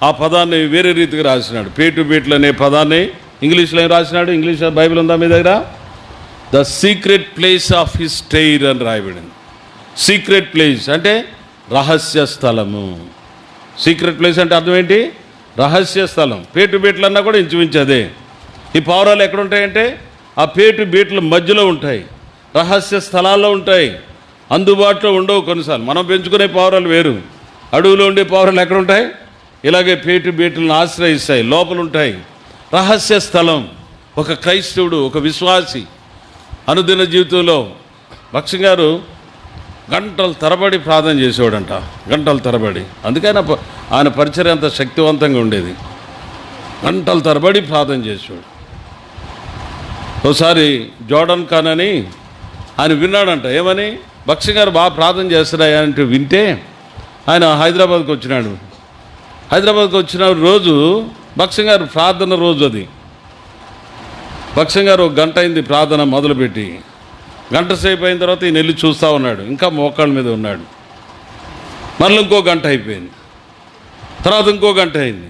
ఆ పదాన్ని వేరే రీతిగా రాసినాడు. పే టు బీట్లు అనే పదాన్ని ఇంగ్లీష్లో ఏం రాసినాడు? ఇంగ్లీష్ బైబిల్ ఉందా మీ దగ్గర? The secret place of his stair అని రాయబడింది. సీక్రెట్ ప్లేస్ అంటే రహస్య స్థలము. సీక్రెట్ ప్లేస్ అంటే అర్థం ఏంటి? రహస్య స్థలం. పేటు బీట్లు అన్నా కూడా ఇంచుమించు అదే. ఈ పావురాలు ఎక్కడ ఉంటాయంటే ఆ పేటు బీట్ల మధ్యలో ఉంటాయి, రహస్య స్థలాల్లో ఉంటాయి, అందుబాటులో ఉండవు. కొన్నిసార్లు మనం పెంచుకునే పావురాలు వేరు, అడవులో ఉండే పావురాలు ఎక్కడ ఉంటాయి? ఇలాగే పేటు బీట్లను ఆశ్రయిస్తాయి, లోపల ఉంటాయి. రహస్య స్థలం. ఒక క్రైస్తవుడు, ఒక విశ్వాసి అనుదిన జీవితంలో భక్ష్యం గారు గంటల తరబడి ప్రార్థన చేసేవాడంట, గంటల తరబడి. అందుకని ఆయన పరిచర్య అంత శక్తివంతంగా ఉండేది. గంటల తరబడి ప్రార్థన చేసేవాడు. ఒకసారి జోర్డన్ ఖాన్ అని ఆయన విన్నాడంట. ఏమని? భక్ష్యం గారు బాగా ప్రార్థన చేస్తున్నాయా అంటే వింటే ఆయన హైదరాబాద్కి వచ్చినాడు. హైదరాబాద్కి వచ్చిన రోజు భక్ష్యం గారు ప్రార్థన రోజు అది. భక్ష్యం గారు 1 గంట అయింది ప్రార్థన మొదలుపెట్టి. గంట సేపు అయిన తర్వాత ఈయన వెళ్ళి చూస్తూ ఉన్నాడు, ఇంకా మోకాళ్ళ మీద ఉన్నాడు. మళ్ళీ ఇంకో గంట అయిపోయింది, తర్వాత ఇంకో గంట అయింది,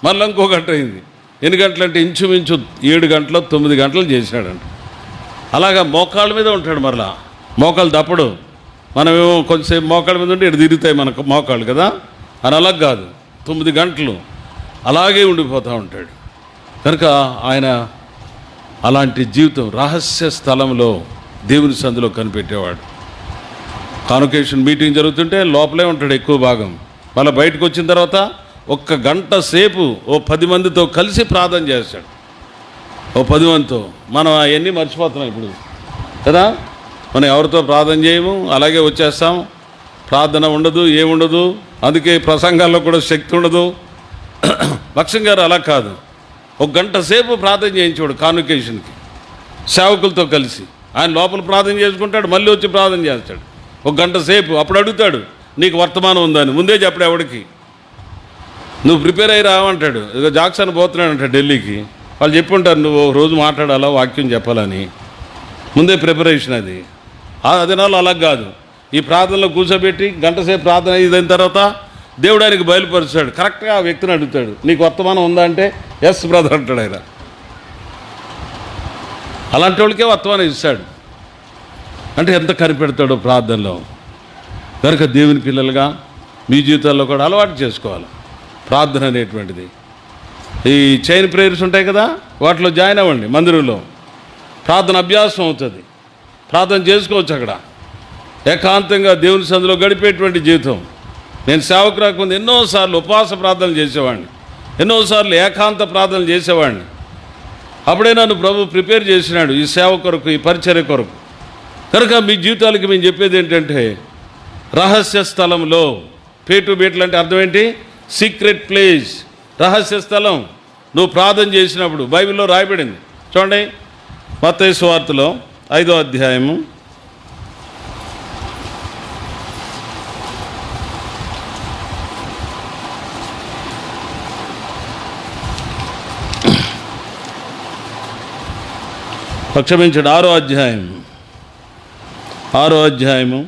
మళ్ళీ ఇంకో గంట అయింది. ఎన్ని గంటలంటే ఇంచుమించు 7 గంటలు 9 గంటలు చేసినాడంట. అలాగా మోకాళ్ళ మీద ఉంటాడు. మరలా మోకాళ్ళు తప్పడు. మనమేమో కొంచెంసేపు మోకాళ్ళ మీద ఉంటే ఇటు తిరుగుతాయి మనకు మోకాళ్ళు కదా, అని అలా కాదు. 9 గంటలు అలాగే ఉండిపోతూ ఉంటాడు. కనుక ఆయన అలాంటి జీవితం రహస్య స్థలంలో దేవుని సందులో కనిపెట్టేవాడు. కాన్వకేషన్ మీటింగ్ జరుగుతుంటే లోపలే ఉంటాడు ఎక్కువ భాగం. మళ్ళీ బయటకు వచ్చిన తర్వాత 1 గంట సేపు ఓ 10 మందితో కలిసి ప్రార్థన చేస్తాడు. ఓ 10 మందితో. మనం అవన్నీ మర్చిపోతున్నాం ఇప్పుడు కదా. మనం ఎవరితో ప్రార్థన చేయము, అలాగే వచ్చేస్తాం. ప్రార్థన ఉండదు, ఏముండదు. అందుకే ప్రసంగాల్లో కూడా శక్తి ఉండదు. భక్ష్యం గారు అలా కాదు. 1 గంట సేపు ప్రార్థన చేయించాడు కాన్వకేషన్కి సేవకులతో కలిసి. ఆయన లోపల ప్రార్థన చేసుకుంటాడు, మళ్ళీ వచ్చి ప్రార్థన చేస్తాడు 1 గంట సేపు. అప్పుడు అడుగుతాడు, నీకు వర్తమానం ఉందని. ముందే చెప్పడు ఎవడికి. నువ్వు ప్రిపేర్ అయ్యి రావంటాడు. ఇక జాక్సన్ పోతున్నాడంట ఢిల్లీకి. వాళ్ళు చెప్పుంటారు నువ్వు ఒక రోజు మాట్లాడాలా, వాక్యం చెప్పాలని. ముందే ప్రిపరేషన్ అది. ఆ దినాల్లో అలా కాదు. ఈ ప్రార్థనలో కూర్చోబెట్టి 1 గంట సేపు ప్రార్థన అయిన తర్వాత దేవుడు ఆయనకి బయలుపరుస్తాడు. కరెక్ట్గా ఆ వ్యక్తిని అడుగుతాడు, నీకు వర్తమానం ఉందా అంటే ఎస్ బ్రదర్ అంటాడు ఆయన. అలాంటి వాళ్ళకే వర్తమానం ఇస్తాడు. అంటే ఎంత కనిపెడతాడో ప్రార్థనలో. కనుక దేవుని పిల్లలుగా మీ జీవితాల్లో కూడా అలవాటు చేసుకోవాలి ప్రార్థన అనేటువంటిది. ఈ చైన్ ప్రేయర్స్ ఉంటాయి కదా, వాటిలో జాయిన్ అవ్వండి. మందిరంలో ప్రార్థన అభ్యాసం అవుతుంది. ప్రార్థన చేసుకోవచ్చు అక్కడ ఏకాంతంగా దేవుని సందులో గడిపేటువంటి జీవితం. నేను సేవకు రాకముందు ఎన్నోసార్లు ఉపవాస ప్రార్థనలు చేసేవాడిని, ఎన్నోసార్లు ఏకాంత ప్రార్థనలు చేసేవాడిని. అప్పుడే నన్ను ప్రభు ప్రిపేర్ చేసినాడు ఈ సేవ కొరకు, ఈ పరిచర్య కొరకు. కనుక మీ జీవితాలకి మేము చెప్పేది ఏంటంటే రహస్య స్థలంలో. పేటు బీట్లు అంటే అర్థం ఏంటి? సీక్రెట్ ప్లేస్, రహస్య స్థలం. నువ్వు ప్రార్థన చేసినప్పుడు బైబిల్లో రాయబడింది చూడండి. మత్తయి సువార్తలో 5వ అధ్యాయము 6వ అధ్యాయము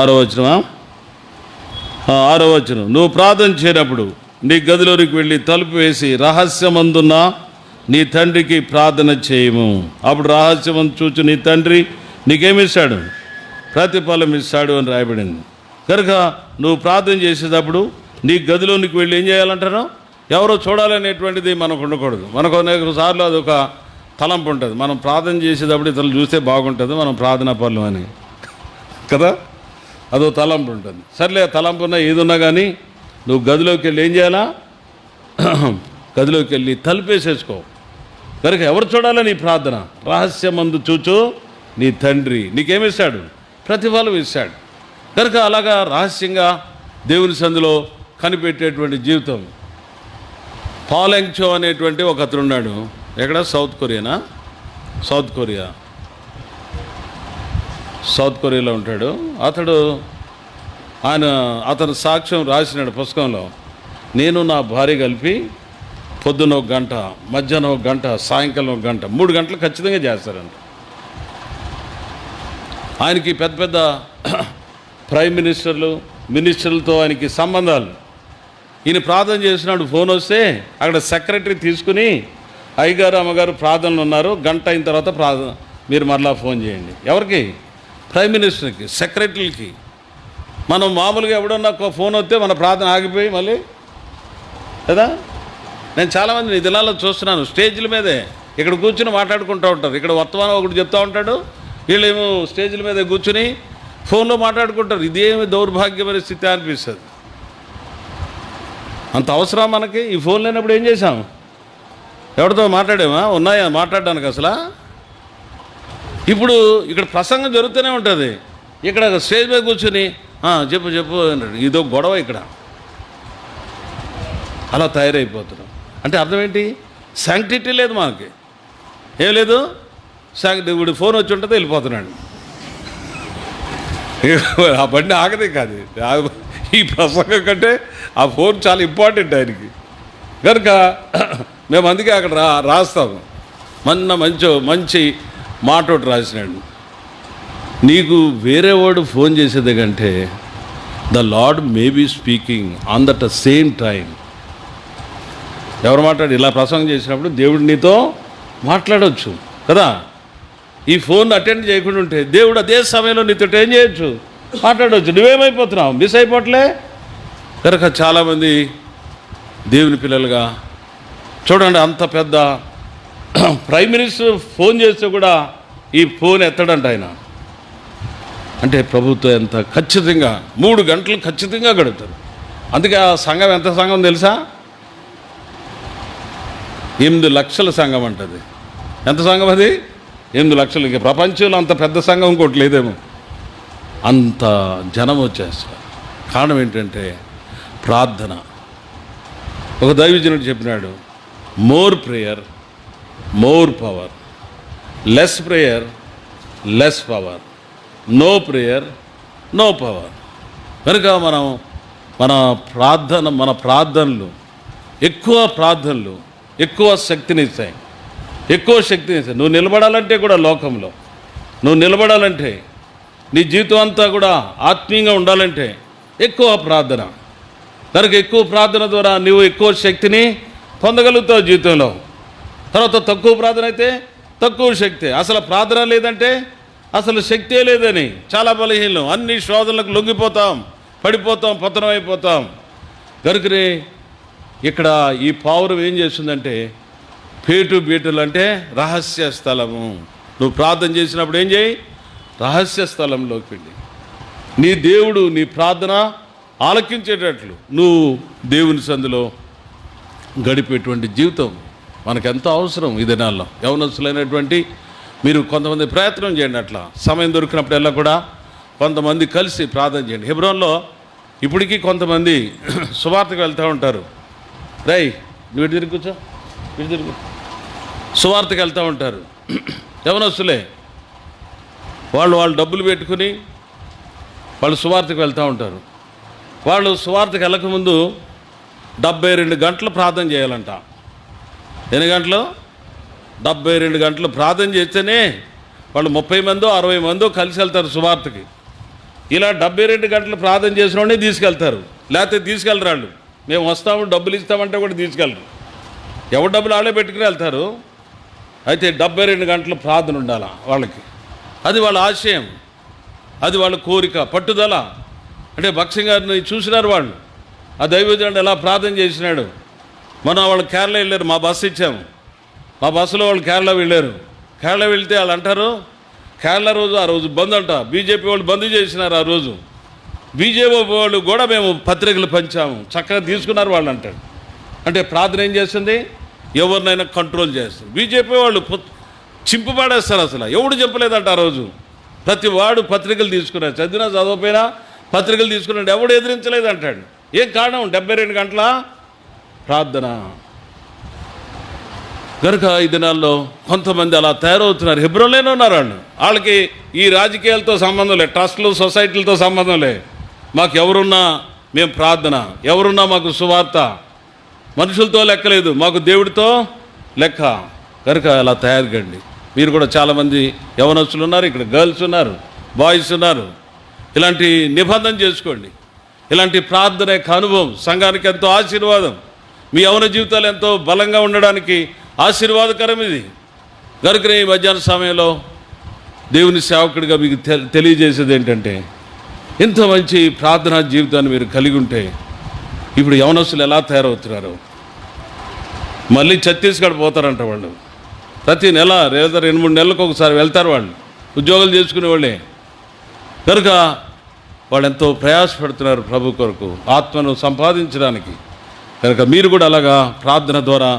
6వ వచనం. నువ్వు ప్రార్థన చేయనప్పుడు నీ గదిలోనికి వెళ్ళి తలుపు వేసి రహస్యమందున్న నీ తండ్రికి ప్రార్థన చేయము. అప్పుడు రహస్యమందు చూచి నీ తండ్రి నీకేమిస్తాడు? ప్రతిఫలం ఇస్తాడు అని రాయబడింది. కనుక నువ్వు ప్రార్థన చేసేటప్పుడు నీ గదిలోనికి వెళ్ళి ఏం చేయాలంటారు? ఎవరో చూడాలనేటువంటిది మనకు ఉండకూడదు. మనకు అనేక సార్లు అదొక తలంపు ఉంటుంది. మనం ప్రార్థన చేసేటప్పుడు ఇతరులు చూస్తే బాగుంటుంది, మనం ప్రార్థనా పనులు అని కదా, అదో తలంపు ఉంటుంది. సర్లే తలంపు ఉన్నా ఏదున్నా కానీ నువ్వు గదిలోకి వెళ్ళి ఏం చేయాలా? గదిలోకి వెళ్ళి తలుపేసేసుకో. కనుక ఎవరు చూడాలా నీ ప్రార్థన? రహస్యమందు చూచు నీ తండ్రి నీకేమిస్తాడు? ప్రతిఫలం ఇస్తాడు. కనుక అలాగా రహస్యంగా దేవుని సందులో కనిపెట్టేటువంటి జీవితం. పాలెంగ్చో అనేటువంటి ఒక అతను ఉన్నాడు. ఎక్కడ? సౌత్ కొరియాలో ఉంటాడు అతడు. అతను సాక్ష్యం రాసినాడు పుస్తకంలో. నేను నా భార్య కలిపి పొద్దున 1 గంట, మధ్యాహ్నం 1 గంట, సాయంకాలం 1 గంట, 3 గంటలు ఖచ్చితంగా చేస్తారంట. ఆయనకి పెద్ద పెద్ద ప్రైమ్ మినిస్టర్లు, మినిస్టర్లతో ఆయనకి సంబంధాలు. ఈయన ప్రార్థన చేసినాడు, ఫోన్ వస్తే అక్కడ సెక్రటరీ తీసుకుని అయ్యగారు అమ్మగారు ప్రార్థనలు ఉన్నారు, గంట అయిన తర్వాత ప్రార్థన మీరు మరలా ఫోన్ చేయండి. ఎవరికి? ప్రైమ్ మినిస్టర్కి, సెక్రటరీకి. మనం మామూలుగా ఎవడన్నా ఫోన్ వస్తే మన ప్రార్థన ఆగిపోయి మళ్ళీ కదా. నేను చాలామంది ఈ దినాల్లో చూస్తున్నాను, స్టేజ్ల మీదే ఇక్కడ కూర్చుని మాట్లాడుకుంటూ ఉంటారు. ఇక్కడ వర్తమానం ఒకటి చెప్తూ ఉంటాడు, వీళ్ళేమో స్టేజ్ల మీద కూర్చుని ఫోన్లో మాట్లాడుకుంటారు. ఇదేమి దౌర్భాగ్యమైన స్థితి అనిపిస్తుంది. అంత అవసరం మనకి? ఈ ఫోన్ లేనప్పుడు ఏం చేశాం? ఎవరితో మాట్లాడామా? ఉన్నాయా మాట్లాడడానికి అసలు? ఇప్పుడు ఇక్కడ ప్రసంగం జరుగుతూనే ఉంటుంది, ఇక్కడ స్టేజ్ మీద కూర్చొని చెప్పు చెప్పు అన్నాడు. ఇదో గొడవ ఇక్కడ. అలా తయారైపోతున్నాం. అంటే అర్థం ఏంటి? శాంక్టిటీ లేదు మనకి, ఏం లేదు. ఇప్పుడు ఫోన్ వచ్చి ఉంటుంది, వెళ్ళిపోతున్నాడు. ఆ బండి ఆగదే కాదు. ఈ ప్రసంగం కంటే ఆ ఫోన్ చాలా ఇంపార్టెంట్ ఆయనకి కనుక మేము అందుకే అక్కడ రాస్తాము. మంచి మాట ఒకటి రాసినాడు, నీకు వేరే వాడు ఫోన్ చేసేది కంటే the lord may be speaking on that same time. ఎవరు మాట్లాడి ఇలా ప్రసంగం చేసినప్పుడు దేవుడు నీతో మాట్లాడవచ్చు కదా. ఈ ఫోన్ అటెండ్ చేయకుండా ఉంటే దేవుడు అదే సమయంలో నీతో ఏం చేయొచ్చు? మాట్లాడవచ్చు. నువ్వేమైపోతున్నావు? మిస్ అయిపోవట్లే కనుక చాలామంది దేవుని పిల్లలుగా చూడండి, అంత పెద్ద ప్రైమ్ మినిస్టర్ ఫోన్ చేస్తే కూడా ఈ ఫోన్ ఎత్తడంట ఆయన. అంటే ప్రభుత్వం ఎంత ఖచ్చితంగా 3 గంటలు ఖచ్చితంగా గడుపుతారు. అందుకే ఆ సంఘం ఎంత సంఘం తెలుసా? 8 లక్షల సంఘం అంటది. ఎంత సంఘం అది? 8 లక్షలు. ఇక ప్రపంచంలో అంత పెద్ద సంఘం ఇంకోటి లేదేమో, అంత జనం వచ్చేస్తారు. కారణం ఏంటంటే ప్రార్థన. ఒక దైవజనుడు చెప్పినాడు, more prayer more power, less prayer less power, no prayer no power. కనుక మన ప్రార్థనలు ఎక్కువ శక్తినిస్తాయి. నువ్వు నిలబడాలంటే కూడా లోకంలో నువ్వు నిలబడాలంటే, నీ జీవితం అంతా కూడా ఆత్మీయంగా ఉండాలంటే ఎక్కువ ప్రార్థన. కనుక ఎక్కువ ప్రార్థన ద్వారా నువ్వు ఎక్కువ శక్తిని పొందగలుగుతావు జీవితంలో. తర్వాత తక్కువ ప్రార్థన అయితే తక్కువ శక్తి. అసలు ప్రార్థన లేదంటే అసలు శక్తే లేదని చాలా బలహీనం. అన్ని శోధనలకు లొంగిపోతాం, పడిపోతాం, పతనం అయిపోతాం. కనుకనే ఇక్కడ ఈ పావురం ఏం చేస్తుందంటే పేటు బీటులు అంటే రహస్య స్థలము. నువ్వు ప్రార్థన చేసినప్పుడు ఏం చేయి? రహస్య స్థలంలోకి వెళ్ళి నీ దేవుడు నీ ప్రార్థన ఆలకించేటట్లు నువ్వు దేవుని సందులో గడిపేటువంటి జీవితం మనకెంతో అవసరం ఈ దినాల్లో. యవనస్తులైనటువంటి మీరు కొంతమంది ప్రయత్నం చేయండి, అట్లా సమయం దొరికినప్పుడల్లా కూడా కొంతమంది కలిసి ప్రార్థన చేయండి. హెబ్రోన్లో ఇప్పటికీ కొంతమంది సువార్తకు వెళ్తూ ఉంటారు. రై నువ్వు ఇటు తిరిగి కూర్చో, ఇటు తిరుగు. సువార్తకు వెళ్తూ ఉంటారు యవనస్తులే. వాళ్ళు డబ్బులు పెట్టుకుని వాళ్ళు సువార్తకు వెళ్తూ ఉంటారు. వాళ్ళు సువార్తకు వెళ్ళకముందు 72 గంటలు ప్రార్థన చేయాలంట. ఎన్ని గంటలు? 72 గంటలు ప్రార్థన చేస్తేనే వాళ్ళు 30 మందో 60 మందో కలిసి వెళ్తారు సువార్తకి. ఇలా 72 గంటలు ప్రార్థన చేసిన వాడిని తీసుకెళ్తారు, లేకపోతే తీసుకెళ్ళరు. వాళ్ళు మేము వస్తాము డబ్బులు ఇస్తామంటే కూడా తీసుకెళ్ళరు. ఎవరు డబ్బులు వాళ్ళే పెట్టుకుని వెళ్తారు. అయితే 72 గంటలు ప్రార్థన ఉండాలి వాళ్ళకి. అది వాళ్ళ ఆశయం, అది వాళ్ళ కోరిక, పట్టుదల. అంటే భక్సింగ్ గారిని చూసినారు వాళ్ళు, ఆ దైవజనుడు ఎలా ప్రార్థన చేసినాడు. వాళ్ళు కేరళ వెళ్ళారు, మా బస్సు ఇచ్చాము, మా బస్సులో వాళ్ళు కేరళ వెళ్ళారు. కేరళ వెళ్తే వాళ్ళు అంటారు కేరళ ఆ రోజు బంద్ అంట. బీజేపీ వాళ్ళు బంద్ చేసినారు ఆ రోజు. బీజేపీ వాళ్ళు కూడా మేము పత్రికలు పంచాము, చక్కగా తీసుకున్నారు వాళ్ళు అంటాడు. అంటే ప్రార్థన ఏం చేస్తుంది? ఎవరినైనా కంట్రోల్ చేస్తుంది. బీజేపీ వాళ్ళు చింపు పాడేస్తారు. అసలు ఎవడు చెప్పలేదంట ఆ రోజు. ప్రతి వాడు పత్రికలు తీసుకున్నాడు, చదివినా చదవపోయినా పత్రికలు తీసుకున్నాడు, ఎవడు ఎదిరించలేదంటాడు. ఏం కారణం? 72 గంటల ప్రార్థన. కనుక ఈ దినాల్లో కొంతమంది అలా తయారవుతున్నారు. హెబ్రోన్లోనే ఉన్నారు వాళ్ళు. వాళ్ళకి ఈ రాజకీయాలతో సంబంధం లేదు, ట్రస్టులు సొసైటీలతో సంబంధం లేదు. మాకు ఎవరున్నా మేము ప్రార్థన, ఎవరున్నా మాకు సువార్త. మనుషులతో లెక్కలేదు, మాకు దేవుడితో లెక్క. కనుక అలా తయారు కండి. మీరు కూడా చాలామంది యవనస్తులు ఉన్నారు, ఇక్కడ గర్ల్స్ ఉన్నారు, బాయ్స్ ఉన్నారు. ఇలాంటి నిబంధన చేసుకోండి. ఇలాంటి ప్రార్థన యొక్క అనుభవం సంఘానికి ఎంతో ఆశీర్వాదం. మీ యవన జీవితాలు ఎంతో బలంగా ఉండడానికి ఆశీర్వాదకరం ఇది. కనుక ఈ మధ్యాహ్న సమయంలో దేవుని సేవకుడిగా మీకు తెలియజేసేది ఏంటంటే, ఇంత మంచి ప్రార్థనా జీవితాన్ని మీరు కలిగి ఉంటే ఇప్పుడు యవనస్తులు ఎలా తయారవుతున్నారు. మళ్ళీ ఛత్తీస్గఢ్ పోతారంట వాళ్ళు. ప్రతి నెల లేదా 2-3 నెలలకు ఒకసారి వెళ్తారు వాళ్ళు, ఉద్యోగాలు చేసుకునే వాళ్ళే. కనుక వాళ్ళు ఎంతో ప్రయాసపడుతున్నారు ప్రభు కొరకు, ఆత్మను సంపాదించడానికి. కనుక మీరు కూడా అలాగా ప్రార్థన ద్వారా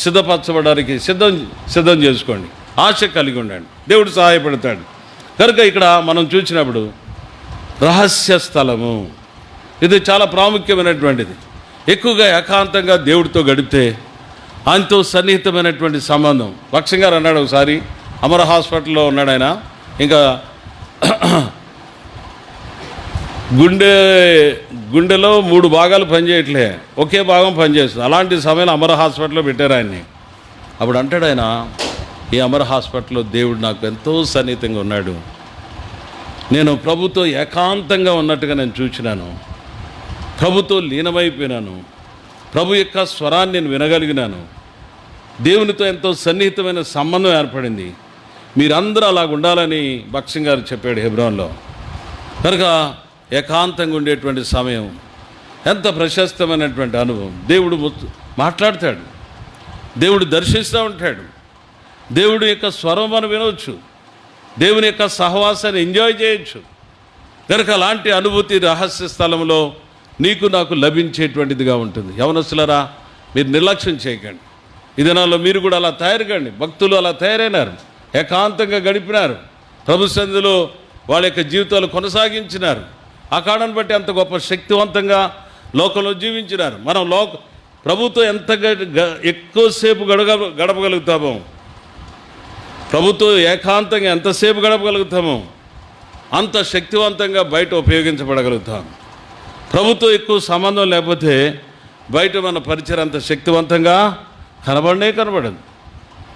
సిద్ధపరచబడడానికి సిద్ధం చేసుకోండి, ఆశ కలిగి ఉండండి, దేవుడు సహాయపడతాడు. కనుక ఇక్కడ మనం చూసినప్పుడు రహస్య స్థలము ఇది చాలా ప్రాముఖ్యమైనటువంటిది. ఎక్కువగా ఏకాంతంగా దేవుడితో గడిపితే ఆయనతో సన్నిహితమైనటువంటి సంబంధం. లక్ష్యం గారు అన్నాడు ఒకసారి, అమర హాస్పిటల్లో ఉన్నాడు ఆయన, ఇంకా గుండెలో 3 భాగాలు పనిచేయట్లే, ఒకే భాగం పనిచేస్తుంది. అలాంటి సమయంలో అమర హాస్పిటల్లో పెట్టారు ఆయన్ని. అప్పుడు అంటాడు ఆయన, ఈ అమర హాస్పిటల్లో దేవుడు నాకు ఎంతో సన్నిహితంగా ఉన్నాడు, నేను ప్రభుతో ఏకాంతంగా ఉన్నట్టుగా నేను చూసినాను, ప్రభుతో లీనమైపోయినాను, ప్రభు యొక్క స్వరాన్ని నేను వినగలిగినాను, దేవునితో ఎంతో సన్నిహితమైన సంబంధం ఏర్పడింది, మీరందరూ అలాగ ఉండాలని భక్సింగ్ గారు చెప్పాడు హెబ్రోన్లో. కనుక ఏకాంతంగా ఉండేటువంటి సమయం ఎంత ప్రశస్తమైనటువంటి అనుభవం. దేవుడు మాట్లాడతాడు, దేవుడు దర్శిస్తూ ఉంటాడు, దేవుడి యొక్క స్వరం మనం వినవచ్చు, దేవుని యొక్క సహవాసాన్ని ఎంజాయ్ చేయొచ్చు. కనుక అలాంటి అనుభూతి రహస్య స్థలంలో నీకు నాకు లభించేటువంటిదిగా ఉంటుంది. యవనస్తులరా, మీరు నిర్లక్ష్యం చేయకండి. ఈ దినాల్లో మీరు కూడా అలా తయారుకండి. భక్తులు అలా తయారైనారు, ఏకాంతంగా గడిపినారు, ప్రభు సన్నిధిలో వాళ్ళ యొక్క జీవితాలు కొనసాగించినారు. ఆ కారణాన్ని బట్టి అంత గొప్ప శక్తివంతంగా లోకంలో జీవించినారు. మనం ప్రభుతో ఎంత ఎక్కువసేపు గడపగలుగుతామో, ప్రభుతో ఏకాంతంగా ఎంతసేపు గడపగలుగుతామో అంత శక్తివంతంగా బయట ఉపయోగించబడగలుగుతాం. ప్రభుతో ఎక్కువ సంబంధం లేకపోతే బయట మన పరిచయం అంత శక్తివంతంగా కనబడదు.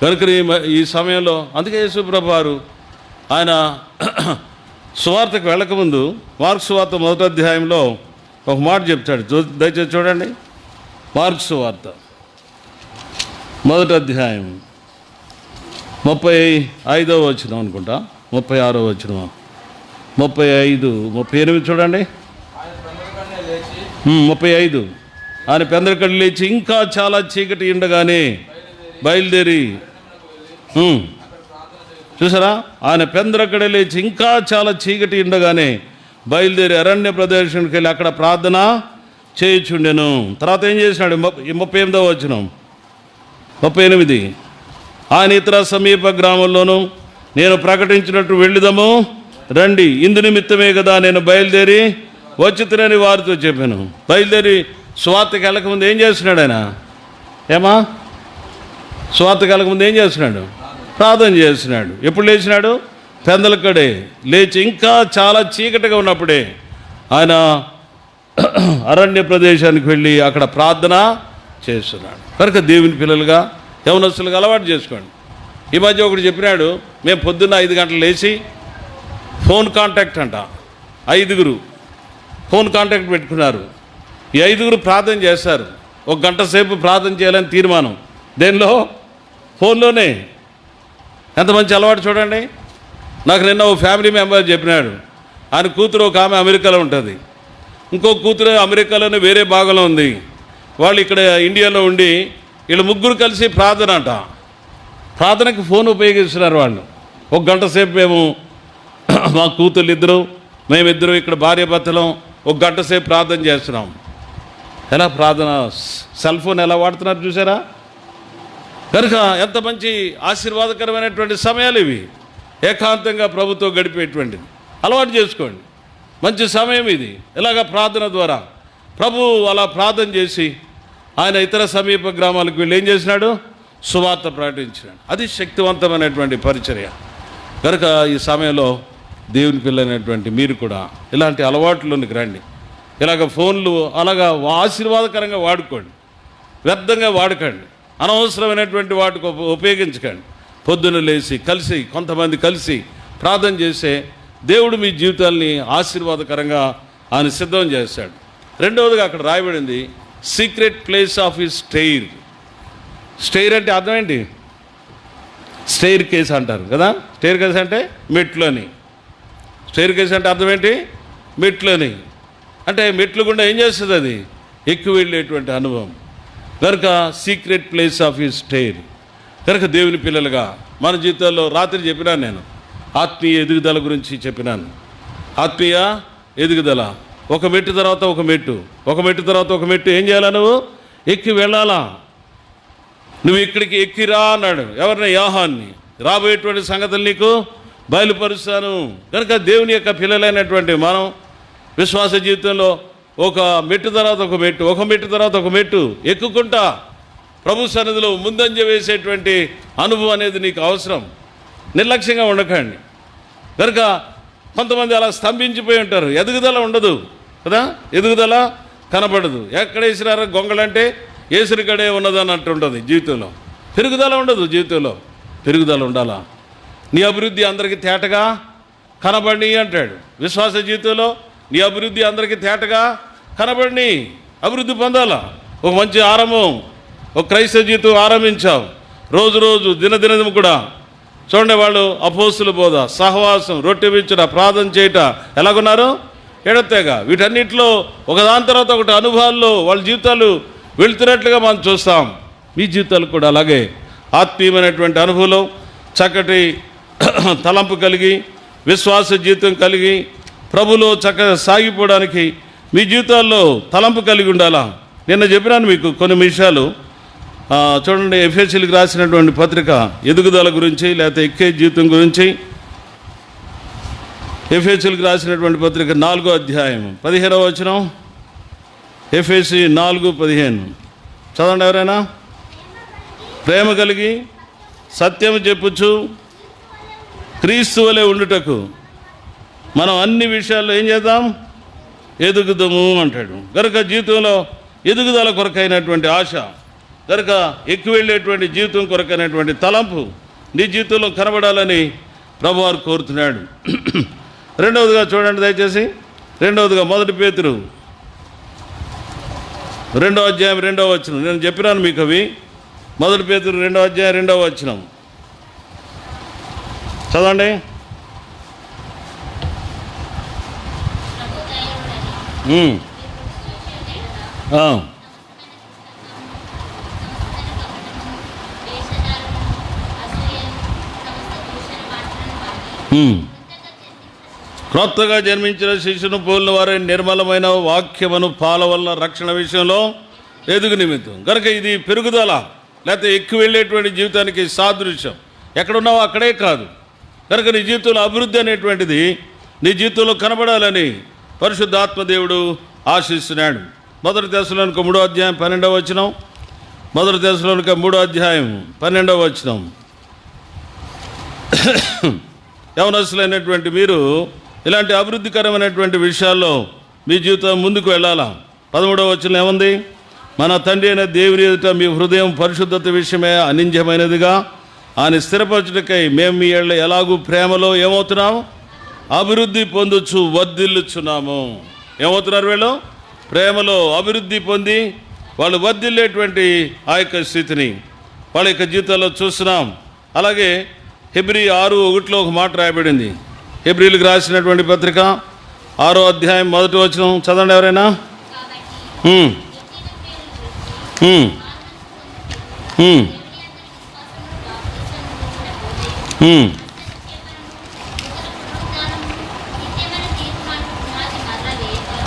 కనుక ఈ సమయంలో అందుకే యేసు ప్రభు వారు ఆయన సువార్తకు వెళ్ళకముందు మార్కు సువార్త 1వ అధ్యాయంలో ఒక మాట చెప్తాడు. దయచేసి చూడండి, మార్కు సువార్త 1వ అధ్యాయం 35వ వచనం అనుకుంటా, 36వ వచనం, 35, 38 చూడండి. 35 ఆయన పెందరికడు లేచి ఇంకా చాలా చీకటి ఉండగానే బయలుదేరి, చూసారా, ఆయన పెందరికడ లేచి ఇంకా చాలా చీకటి ఉండగానే బయలుదేరి అరణ్య ప్రదేశానికి వెళ్ళి అక్కడ ప్రార్థన చేయుచుండెను. తర్వాత ఏం చేసినాడు? 38వ వచనం, 38 ఆయన ఇతర సమీప గ్రామంలోనూ నేను ప్రకటించినట్టు వెళ్ళుదాము రండి, ఇందు నిమిత్తమే కదా నేను బయలుదేరి వచ్చితేనని వారితో చెప్పాను. బయలుదేరి సువార్తకి వెళ్ళకముందు ఏం చేస్తున్నాడు ఆయన? సువార్తకి వెళ్ళకముందు ఏం చేస్తున్నాడు? ప్రార్థన చేస్తున్నాడు. ఎప్పుడు లేచినాడు? పెందలకడే లేచి ఇంకా చాలా చీకటిగా ఉన్నప్పుడే ఆయన అరణ్య ప్రదేశానికి వెళ్ళి అక్కడ ప్రార్థన చేస్తున్నాడు. కనుక దేవుని పిల్లలుగా యవనస్తులుగా అలవాటు చేసుకోండి. ఈ మధ్య ఒకటి చెప్పినాడు, మేము పొద్దున్న 5 గంటలు లేచి ఫోన్ కాంటాక్ట్ అంట, 5 ఫోన్ కాంటాక్ట్ పెట్టుకున్నారు. ఈ 5 ప్రార్థన చేస్తారు. 1 గంట సేపు ప్రార్థన చేయాలని తీర్మానం. దేనిలో? ఫోన్లోనే. ఎంత మంచి అలవాటు చూడండి. నాకు నిన్న ఓ ఫ్యామిలీ మెంబర్ చెప్పినాడు, ఆయన కూతురు ఒక ఆమె అమెరికాలో ఉంటుంది, ఇంకో కూతురు అమెరికాలోనే వేరే భాగంలో ఉంది, వాళ్ళు ఇక్కడ ఇండియాలో ఉండి వీళ్ళు 3 కలిసి ప్రార్థన అంట. ప్రార్థనకి ఫోన్ ఉపయోగిస్తున్నారు వాళ్ళు. 1 గంట సేపు మేము మా కూతుర్లు ఇద్దరు మేమిద్దరం ఇక్కడ భార్యాభర్తలం 1 గంట సేపు ప్రార్థన చేస్తున్నాం. ఎలా ప్రార్థన, సెల్ ఫోన్ ఎలా వాడుతున్నారు చూసారా? కనుక ఎంత మంచి ఆశీర్వాదకరమైనటువంటి సమయాలు ఇవి. ఏకాంతంగా ప్రభుతో గడిపేటువంటిది అలవాటు చేసుకోండి. మంచి సమయం ఇది. ఇలాగ ప్రార్థన ద్వారా ప్రభు అలా ప్రార్థన చేసి ఆయన ఇతర సమీప గ్రామాలకు వెళ్ళి ఏం చేసినాడు? సువార్త ప్రకటించినాడు. అది శక్తివంతమైనటువంటి పరిచర్య. కనుక ఈ సమయంలో దేవుని పిల్లైనటువంటి మీరు కూడా ఇలాంటి అలవాట్లోనికి రండి. ఇలాగ ఫోన్లు అలాగా ఆశీర్వాదకరంగా వాడుకోండి, వ్యర్థంగా వాడకండి, అనవసరమైనటువంటి వాటికి ఉపయోగించకండి. పొద్దున్న లేచి కొంతమంది కలిసి ప్రార్థన చేసే దేవుడు మీ జీవితాల్ని ఆశీర్వాదకరంగా ఆయన సిద్ధం చేశాడు. రెండవదిగా అక్కడ రాయబడింది secret place of his stair. Stair అంటే అర్థం ఏంటి? స్టెయిర్ కేస్ అంటారు కదా. స్టెయిర్ కేస్ అంటే మెట్లు అని. స్టెయిర్ కేస్ అంటే అర్థం ఏంటి? మెట్లు అని. అంటే మెట్లు గుండా ఏం చేస్తుంది? అది ఎక్కువ వెళ్ళేటువంటి అనుభవం. కనుక secret place of his stair. కనుక దేవుని పిల్లలుగా మన జీవితాల్లో రాత్రి చెప్పినాను, నేను ఆత్మీయ ఎదుగుదల గురించి చెప్పినాను. ఆత్మీయ ఎదుగుదల, ఒక మెట్టు తర్వాత ఒక మెట్టు, ఒక మెట్టు తర్వాత ఒక మెట్టు ఏం చేయాలా? నువ్వు ఎక్కి వెళ్ళాలా. నువ్వు ఇక్కడికి ఎక్కిరా అన్నాడు ఎవరిని? యోహాన్ని. రాబోయేటువంటి సంగతులు నీకు బయలుపరుస్తాను. కనుక దేవుని యొక్క పిల్లలైనటువంటి మనం విశ్వాస జీవితంలో ఒక మెట్టు తర్వాత ఒక మెట్టు, ఒక మెట్టు తర్వాత ఒక మెట్టు ఎక్కుకుంటా ప్రభు సన్నిధిలో ముందంజ వేసేటువంటి అనుభవం అనేది నీకు అవసరం. నిర్లక్ష్యంగా ఉండకండి. కనుక కొంతమంది అలా స్తంభించిపోయి ఉంటారు, ఎదుగుదల ఉండదు కదా, ఎదుగుదల కనపడదు. ఎక్కడ వేసినారో గొంగళంటే ఏసునికడే ఉన్నదని అంటుంటుంది జీవితంలో. పెరుగుదల ఉండదు జీవితంలో. పెరుగుదల ఉండాలా. నీ అభివృద్ధి అందరికీ తేటగా కనబడి అంటాడు. విశ్వాస జీవితంలో నీ అభివృద్ధి అందరికీ తేటగా కనబడి అభివృద్ధి పొందాలా. ఒక మంచి ఆరంభం, ఒక క్రైస్తవ జీవితం ఆరంభించావు. రోజు రోజు దినదినం కూడా చూడండి, వాళ్ళు అపోస్తుల బోధ, సహవాసం, రొట్టె విచ్చుట, ప్రార్థన చేయట ఎలాగున్నారు? ఎడతెగా. వీటన్నిటిలో ఒకదాని తర్వాత ఒకటి అనుభవాల్లో వాళ్ళ జీవితాలు వెళ్తున్నట్లుగా మనం చూస్తాం. మీ జీవితాలు కూడా అలాగే ఆత్మీయమైనటువంటి అనుభవంలో చక్కటి తలంపు కలిగి, విశ్వాస జీవితం కలిగి, ప్రభులో చక్కగా సాగిపోవడానికి మీ జీవితాల్లో తలంపు కలిగి ఉండాలా. నిన్న చెప్పినాను మీకు కొన్ని విషయాలు. చూడండి, ఎఫెసీయులకు రాసినటువంటి పత్రిక ఎదుగుదల గురించి, లేకపోతే ఎక్కే జీవితం గురించి. ఎఫెసీయులకు రాసినటువంటి పత్రిక 4వ అధ్యాయం 15వ వచనం. ఎఫెసీ 4:15 చదవండి ఎవరైనా. ప్రేమ కలిగి సత్యము చెప్పుచు క్రీస్తు వలె ఉండుటకు మనం అన్ని విషయాల్లో ఏం చేద్దాం? ఎదుగుదాము అంటాడు. కనుక జీవితంలో ఎదుగుదల కొరకైనటువంటి ఆశ, కనుక ఎక్కువ వెళ్ళేటువంటి జీవితం కొరకైనటువంటి తలంపు నీ జీవితంలో కనబడాలని ప్రభువారు కోరుతున్నాడు. రెండవదిగా చూడండి దయచేసి. రెండవదిగా 1 పేతురు 2వ అధ్యాయం 2వ వచనం. నేను చెప్పినాను మీకు అవి. 1 పేతురు 2వ అధ్యాయం 2వ వచనం చదవండి. క్రొత్తగా జన్మించిన శిశును పోలిన వారి నిర్మలమైన వాక్యమును పాల వల్ల రక్షణ విషయంలో ఎదుగు నిమిత్తం. కనుక ఇది పెరుగుదల, లేకపోతే ఎక్కువ వెళ్ళేటువంటి జీవితానికి సాదృశ్యం. ఎక్కడున్నావో అక్కడే కాదు. కనుక నీ జీవితంలో అభివృద్ధి అనేటువంటిది నీ జీవితంలో కనబడాలని పరిశుద్ధాత్మదేవుడు ఆశిస్తున్నాడు. 1 తెస్సలోనిక 3వ అధ్యాయం 12వ వచనం. 1 తెస్సలోనిక 3వ అధ్యాయం 12వ వచనం. యవనస్తులైనటువంటి మీరు ఇలాంటి అభివృద్ధికరమైనటువంటి విషయాల్లో మీ జీవితం ముందుకు వెళ్ళాలా. 13వ వచనం ఏముంది? మన తండ్రి అయిన దేవుని ఎదుట మీ హృదయం పరిశుద్ధత విషయమే అనింద్యమైనదిగా ఆయన స్థిరపరచుటకై మేము మీ ఏళ్ళ ఎలాగూ ప్రేమలో ఏమవుతున్నాము? అభివృద్ధి పొందుచు వర్ధిల్లుచున్నాము. ఏమవుతున్నారు వీళ్ళు? ప్రేమలో అభివృద్ధి పొంది వాళ్ళు వర్ధిల్లేటువంటి ఆ యొక్క స్థితిని వాళ్ళ యొక్క జీవితాల్లో చూస్తున్నాం. అలాగే హెబ్రీ 6:1 ఒక మాట రాయబడింది. హెబ్రీలకు రాసినటువంటి పత్రిక 6వ అధ్యాయం 1వ వచనం చదవండి ఎవరైనా.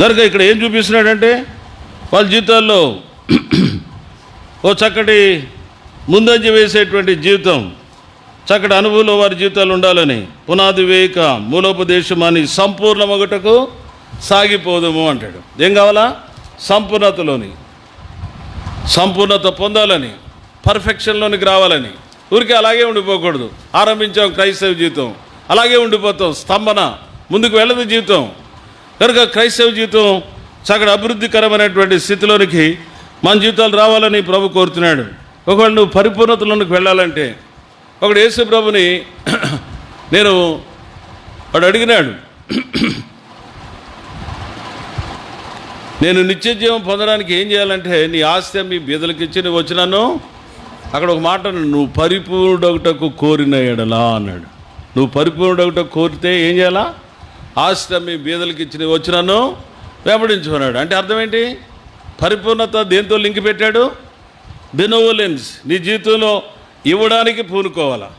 కనుక ఇక్కడ ఏం చూపిస్తున్నాడంటే వాళ్ళ జీవితాల్లో ఓ చక్కటి ముందంజ వేసేటువంటి జీవితం, చక్కటి అనుభవంలో వారి జీవితాలు ఉండాలని పునాది వేయక మూలోపదేశమాని సంపూర్ణమగుటకు సాగిపోదము అంటాడు. ఏం కావాలా? సంపూర్ణత పొందాలని, పర్ఫెక్షన్లోనికి రావాలని. ఊరికే అలాగే ఉండిపోకూడదు. ఆరంభించాం క్రైస్తవ జీవితం, అలాగే ఉండిపోతాం. స్తంభన, ముందుకు వెళ్ళదు జీవితం. కనుక క్రైస్తవ జీవితం చక్కటి అభివృద్ధికరమైనటువంటి స్థితిలోనికి మన జీవితాలు రావాలని ప్రభు కోరుతున్నాడు. ఒకవేళ నువ్వు పరిపూర్ణతలోనికి వెళ్ళాలంటే, ఒకడు యేసు ప్రభుని వాడు అడిగినాడు, నేను నిత్య జీవం పొందడానికి ఏం చేయాలంటే నీ ఆస్తి మీ బీదలకు ఇచ్చి నువ్వు వచ్చినాను. అక్కడ ఒక మాట, నువ్వు పరిపూర్ణుడొకటకు కోరిన ఎడలా అన్నాడు. నువ్వు పరిపూర్ణుడొకటకు కోరితే ఏం చేయాలా? ఆస్తి మీ బీదలకు ఇచ్చి నువ్వు వచ్చినాను వెంబడించుకున్నాడు. అంటే అర్థం ఏంటి? పరిపూర్ణత దేంతో లింక్ పెట్టాడు? బెనోవలెన్స్. నీ జీవితంలో ఇవ్వడానికి పూనుకోవాలా,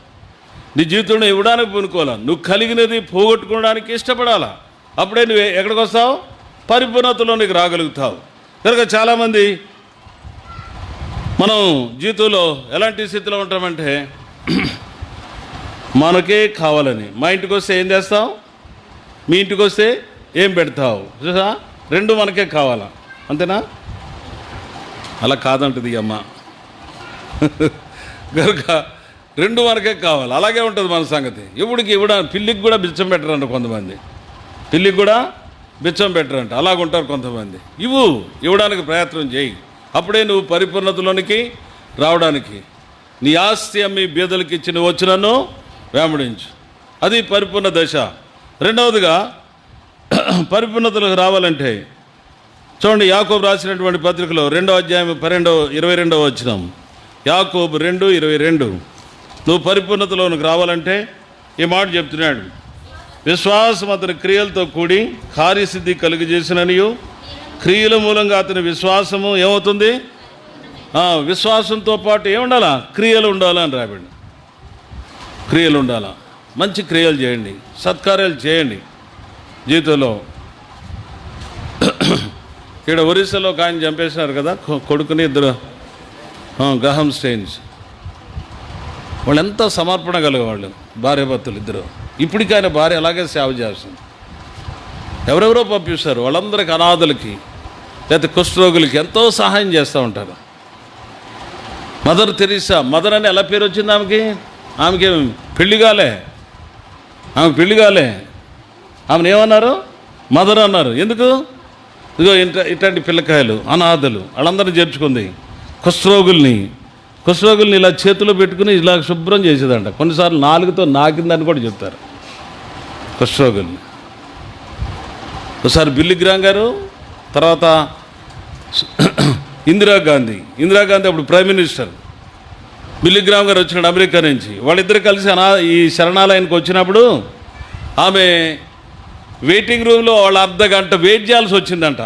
నీ జీవితంలో ఇవ్వడానికి పూనుకోవాలా, నువ్వు కలిగినది పోగొట్టుకోవడానికి ఇష్టపడాలా. అప్పుడే నువ్వు ఎక్కడికి వస్తావు? పరిపూర్ణతలోనికి రాగలుగుతావు. కనుక చాలామంది మనం జీవితంలో ఎలాంటి స్థితిలో ఉంటామంటే మనకే కావాలని, మా ఇంటికి వస్తే ఏం చేస్తావు, మీ ఇంటికి వస్తే ఏం పెడతావు, చూసా, రెండు మనకే కావాలా, అంతేనా? అలా కాదంటది అమ్మ. కనుక రెండు మనకే కావాలి. అలాగే ఉంటుంది మన సంగతి. పిల్లికి కూడా బిచ్చం పెట్టరంట కొంతమంది, పిల్లికి కూడా బిచ్చం పెట్టరంట. అలాగుంటారు కొంతమంది. ఇవ్వడానికి ప్రయత్నం చేయి. అప్పుడే నువ్వు పరిపూర్ణతలోనికి రావడానికి. నీ ఆస్తి అమ్మి బీదలకి ఇచ్చి నువ్వు వచ్చినను వెంబడించు. అది పరిపూర్ణ దశ. రెండవదిగా పరిపూర్ణతలకు రావాలంటే చూడండి, యాకోబు రాసినటువంటి పత్రికలో 2వ అధ్యాయం 22వ వచనం. యాకోబు 2:22. నువ్వు పరిపూర్ణతలోనికి రావాలంటే ఈ మాట చెప్తున్నాడు. విశ్వాసం అతని క్రియలతో కూడి కార్యసిద్ధి కలుగజేసిననియు, క్రియల మూలంగా అతని విశ్వాసము ఏమవుతుంది? విశ్వాసంతో పాటు ఏముండాలా? క్రియలు ఉండాలా అని రాబడి. క్రియలు ఉండాలా. మంచి క్రియలు చేయండి, సత్కార్యాలు చేయండి జీవితంలో. ఇక్కడ ఒరిస్సాలో ఒక ఆయన చంపేసినారు కదా కొడుకుని, ఇద్దరు గహం స్టెయిన్స్. వాళ్ళు ఎంత సమర్పణ కలిగేవాళ్ళు, భార్యాభర్తలు ఇద్దరు. ఇప్పటికీ ఆయన భార్య అలాగే సేవ చేస్తుంది. ఎవరెవరో పంపిస్తారు, వాళ్ళందరికీ, అనాథులకి, లేకపోతే కుష్ఠరోగులకి ఎంతో సహాయం చేస్తూ ఉంటారు. మదర్ తెరీసా, మదర్ అని ఎలా పేరు వచ్చింది ఆమెకి పెళ్లి కాలే, ఆమెను ఏమన్నారు? మదర్ అన్నారు. ఎందుకు? ఇదిగో ఇట్లాంటి పిల్లకాయలు, అనాథలు, వాళ్ళందరినీ చేర్చుకుంది. కుష్ఠరోగుల్ని ఇలా చేతిలో పెట్టుకుని ఇలా శుభ్రం చేసేదంట. కొన్నిసార్లు నాలుగుతో నాకిందని కూడా చెప్తారు కుష్ఠరోగుల్ని. ఒకసారి బిల్లీ గ్రామ్ గారు, తర్వాత ఇందిరాగాంధీ అప్పుడు ప్రైమ్ మినిస్టర్. బిల్లీ గ్రామ్ గారు వచ్చినాడు అమెరికా నుంచి. వాళ్ళిద్దరు కలిసి ఈ శరణాలయానికి వచ్చినప్పుడు ఆమె వెయిటింగ్ రూమ్లో వాళ్ళ అర్ధగంట వెయిట్ చేయాల్సి వచ్చిందంట.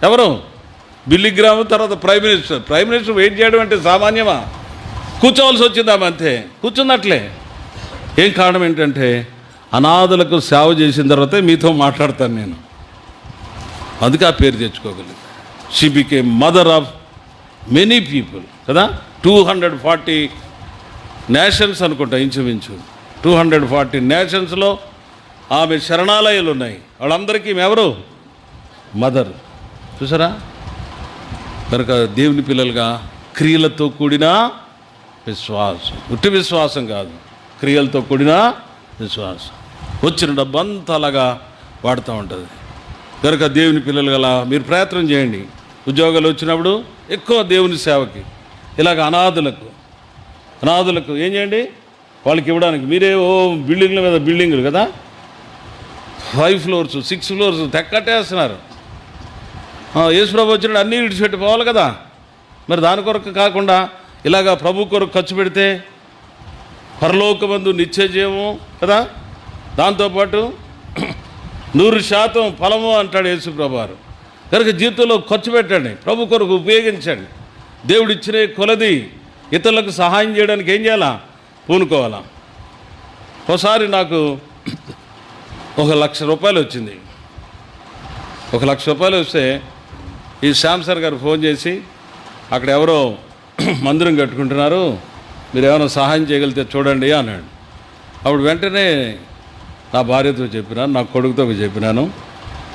ఎవరు? బిల్లీ గ్రామ్, తర్వాత ప్రైమ్ మినిస్టర్ వెయిట్ చేయడం అంటే సామాన్యమా? కూర్చోవలసి వచ్చింది ఆమె, అంతే కూర్చున్నట్లే. ఏం కారణం ఏంటంటే అనాథులకు సేవ చేసిన తర్వాతే మీతో మాట్లాడతాను నేను, అందుకే ఆ పేరు తెచ్చుకోగలిగింది. She became mother of many people కదా. 240 నేషన్స్ అనుకుంటా, ఇంచుమించు 240 నేషన్స్లో ఆమె శరణాలయాలు ఉన్నాయి. వాళ్ళందరికీ ఎవరు? మదర్. చూసారా? కనుక దేవుని పిల్లలుగా క్రియలతో కూడిన విశ్వాసం, ఉట్టి విశ్వాసం కాదు, క్రియలతో కూడిన విశ్వాసం. వచ్చిన డబ్బంతా అలాగా వాడుతూ ఉంటుంది. కనుక దేవుని పిల్లలుగా మీరు ప్రయత్నం చేయండి. ఉద్యోగాలు వచ్చినప్పుడు ఎక్కువ దేవుని సేవకి, ఇలాగ అనాథులకు ఏం చేయండి? వాళ్ళకి ఇవ్వడానికి. మీరే బిల్డింగ్ల మీద బిల్డింగులు కదా, 5 floors 6 floors తెక్కట్టేస్తున్నారు. యేసుప్రభు వచ్చినప్పుడు అన్నీ విడిచిపెట్టి పోవాలి కదా. మరి దాని కొరకు కాకుండా ఇలాగ ప్రభు కొరకు ఖర్చు పెడితే పరలోకమందు నిత్య జీవము కదా, దాంతోపాటు 100% ఫలము అంటాడు యేసుప్రభు వారు. కనుక జీవితంలో ఖర్చు పెట్టండి, ప్రభు కొరకు ఉపయోగించండి. దేవుడు ఇచ్చిన కొలది ఇతరులకు సహాయం చేయడానికి ఏం చేయాలా? పూనుకోవాలా. ఒకసారి నాకు 1,00,000 రూపాయలు వచ్చింది. 1,00,000 రూపాయలు వస్తే ఈ శాంసర్ గారు ఫోన్ చేసి, అక్కడ ఎవరో మందిరం కట్టుకుంటున్నారు, మీరు ఏమైనా సహాయం చేయగలిగితే చూడండి అన్నాడు. అప్పుడు వెంటనే నా భార్యతో చెప్పినాను, నా కొడుకుతో చెప్పినాను,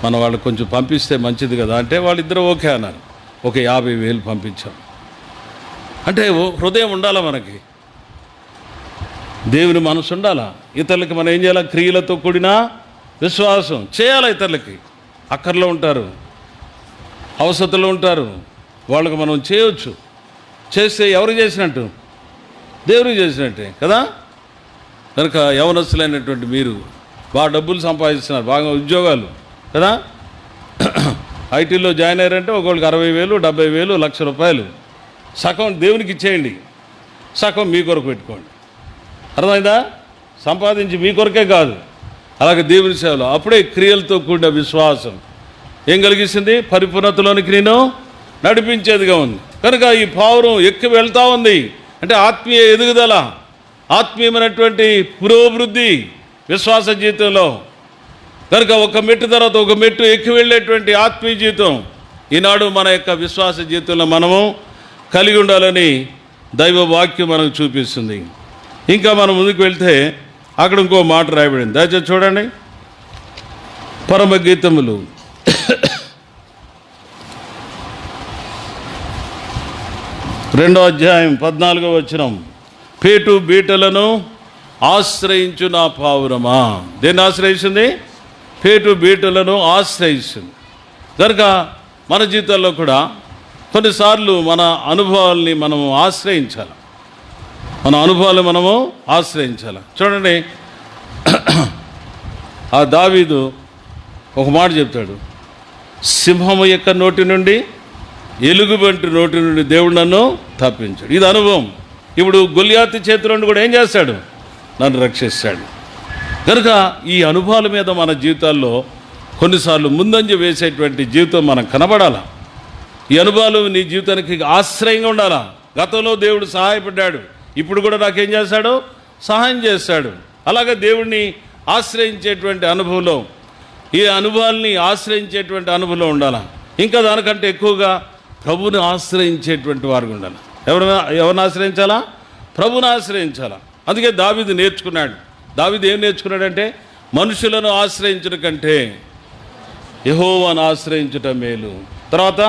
మన వాళ్ళు కొంచెం పంపిస్తే మంచిది కదా అంటే వాళ్ళిద్దరూ ఓకే అన్నారు. ఒక 50,000 పంపించాం. అంటే హృదయం ఉండాలా మనకి, దేవుని మనసు ఉండాలా. ఇతరులకి మనం ఏం చేయాలా? క్రియలతో కూడిన విశ్వాసం చేయాలా. ఇతరులకి అక్కర్లో ఉంటారు, అవసరతలో ఉంటారు, వాళ్ళకి మనం చేయవచ్చు. చేస్తే ఎవరు చేసినట్టు? దేవుడికి చేసినట్టే కదా. కనుక యవనస్తులైనటువంటి మీరు బాగా డబ్బులు సంపాదిస్తున్నారు, బాగా ఉద్యోగాలు కదా, ఐటీలో జాయిన్ అయ్యారంటే ఒకళ్ళకి 60,000, 70,000, ₹1,00,000. సగం దేవునికి ఇచ్చేయండి, సగం మీ కొరకు పెట్టుకోండి. అర్థమైందా? సంపాదించి మీ కొరకే కాదు, అలాగే దేవుని సేవలో. అప్పుడే క్రియలతో కూడిన విశ్వాసం ఏం కలిగిస్తుంది? పరిపూర్ణతలోనికి నేను నడిపించేదిగా ఉంది. కనుక ఈ పావురం ఎక్కి వెళ్తూ ఉంది అంటే ఆత్మీయ ఎదుగుదల, ఆత్మీయమైనటువంటి పురోభివృద్ధి విశ్వాస జీవితంలో. కనుక ఒక మెట్టు తర్వాత ఒక మెట్టు ఎక్కి వెళ్ళేటువంటి ఆత్మీయ జీవితం ఈనాడు మన యొక్క విశ్వాస జీవితంలో మనము కలిగి ఉండాలని దైవ వాక్యం మనకు చూపిస్తుంది. ఇంకా మనం ముందుకు వెళ్తే అక్కడ ఇంకో మాట రాయబడింది, దయచేసి చూడండి. పరమగీతములు 2వ అధ్యాయం 14వ వచనం. పేటు బీటలను ఆశ్రయించు నా పావురమా. దేన్ని ఆశ్రయిస్తుంది? పేటు బీటలను ఆశ్రయిస్తుంది. కనుక మన జీవితాల్లో కూడా కొన్నిసార్లు మన అనుభవాల్ని మనము ఆశ్రయించాలి, మన అనుభవాలు మనము ఆశ్రయించాలి. చూడండి, ఆ దావీదు ఒక మాట చెప్తాడు, సింహము యొక్క నోటి నుండి, ఎలుగుబంటి నోటి నుండి దేవుడు నన్ను తప్పించాడు. ఇది అనుభవం. ఇప్పుడు గొల్యాతు చేతిలో నుండి కూడా ఏం చేస్తాడు? నన్ను రక్షిస్తాడు. కనుక ఈ అనుభవాల మీద మన జీవితాల్లో కొన్నిసార్లు ముందంజ వేసేటువంటి జీవితం మనకు కనబడాలా. ఈ అనుభవాలు నీ జీవితానికి ఆశ్రయంగా ఉండాలా. గతంలో దేవుడు సహాయపడ్డాడు, ఇప్పుడు కూడా నాకేం చేస్తాడు? సహాయం చేస్తాడు. అలాగే దేవుడిని ఆశ్రయించేటువంటి అనుభవంలో, ఈ అనుభవాల్ని ఆశ్రయించేటువంటి అనుభవంలో ఉండాలా. ఇంకా దానికంటే ఎక్కువగా ప్రభుని ఆశ్రయించేటువంటి వారు ఉండాలి. ఎవరిని ఆశ్రయించాలా? ప్రభుని ఆశ్రయించాలా. అందుకే దావీదు నేర్చుకున్నాడు. దావీదు ఏం నేర్చుకున్నాడంటే, మనుషులను ఆశ్రయించడం కంటే యెహోవాను ఆశ్రయించుట మేలు. తర్వాత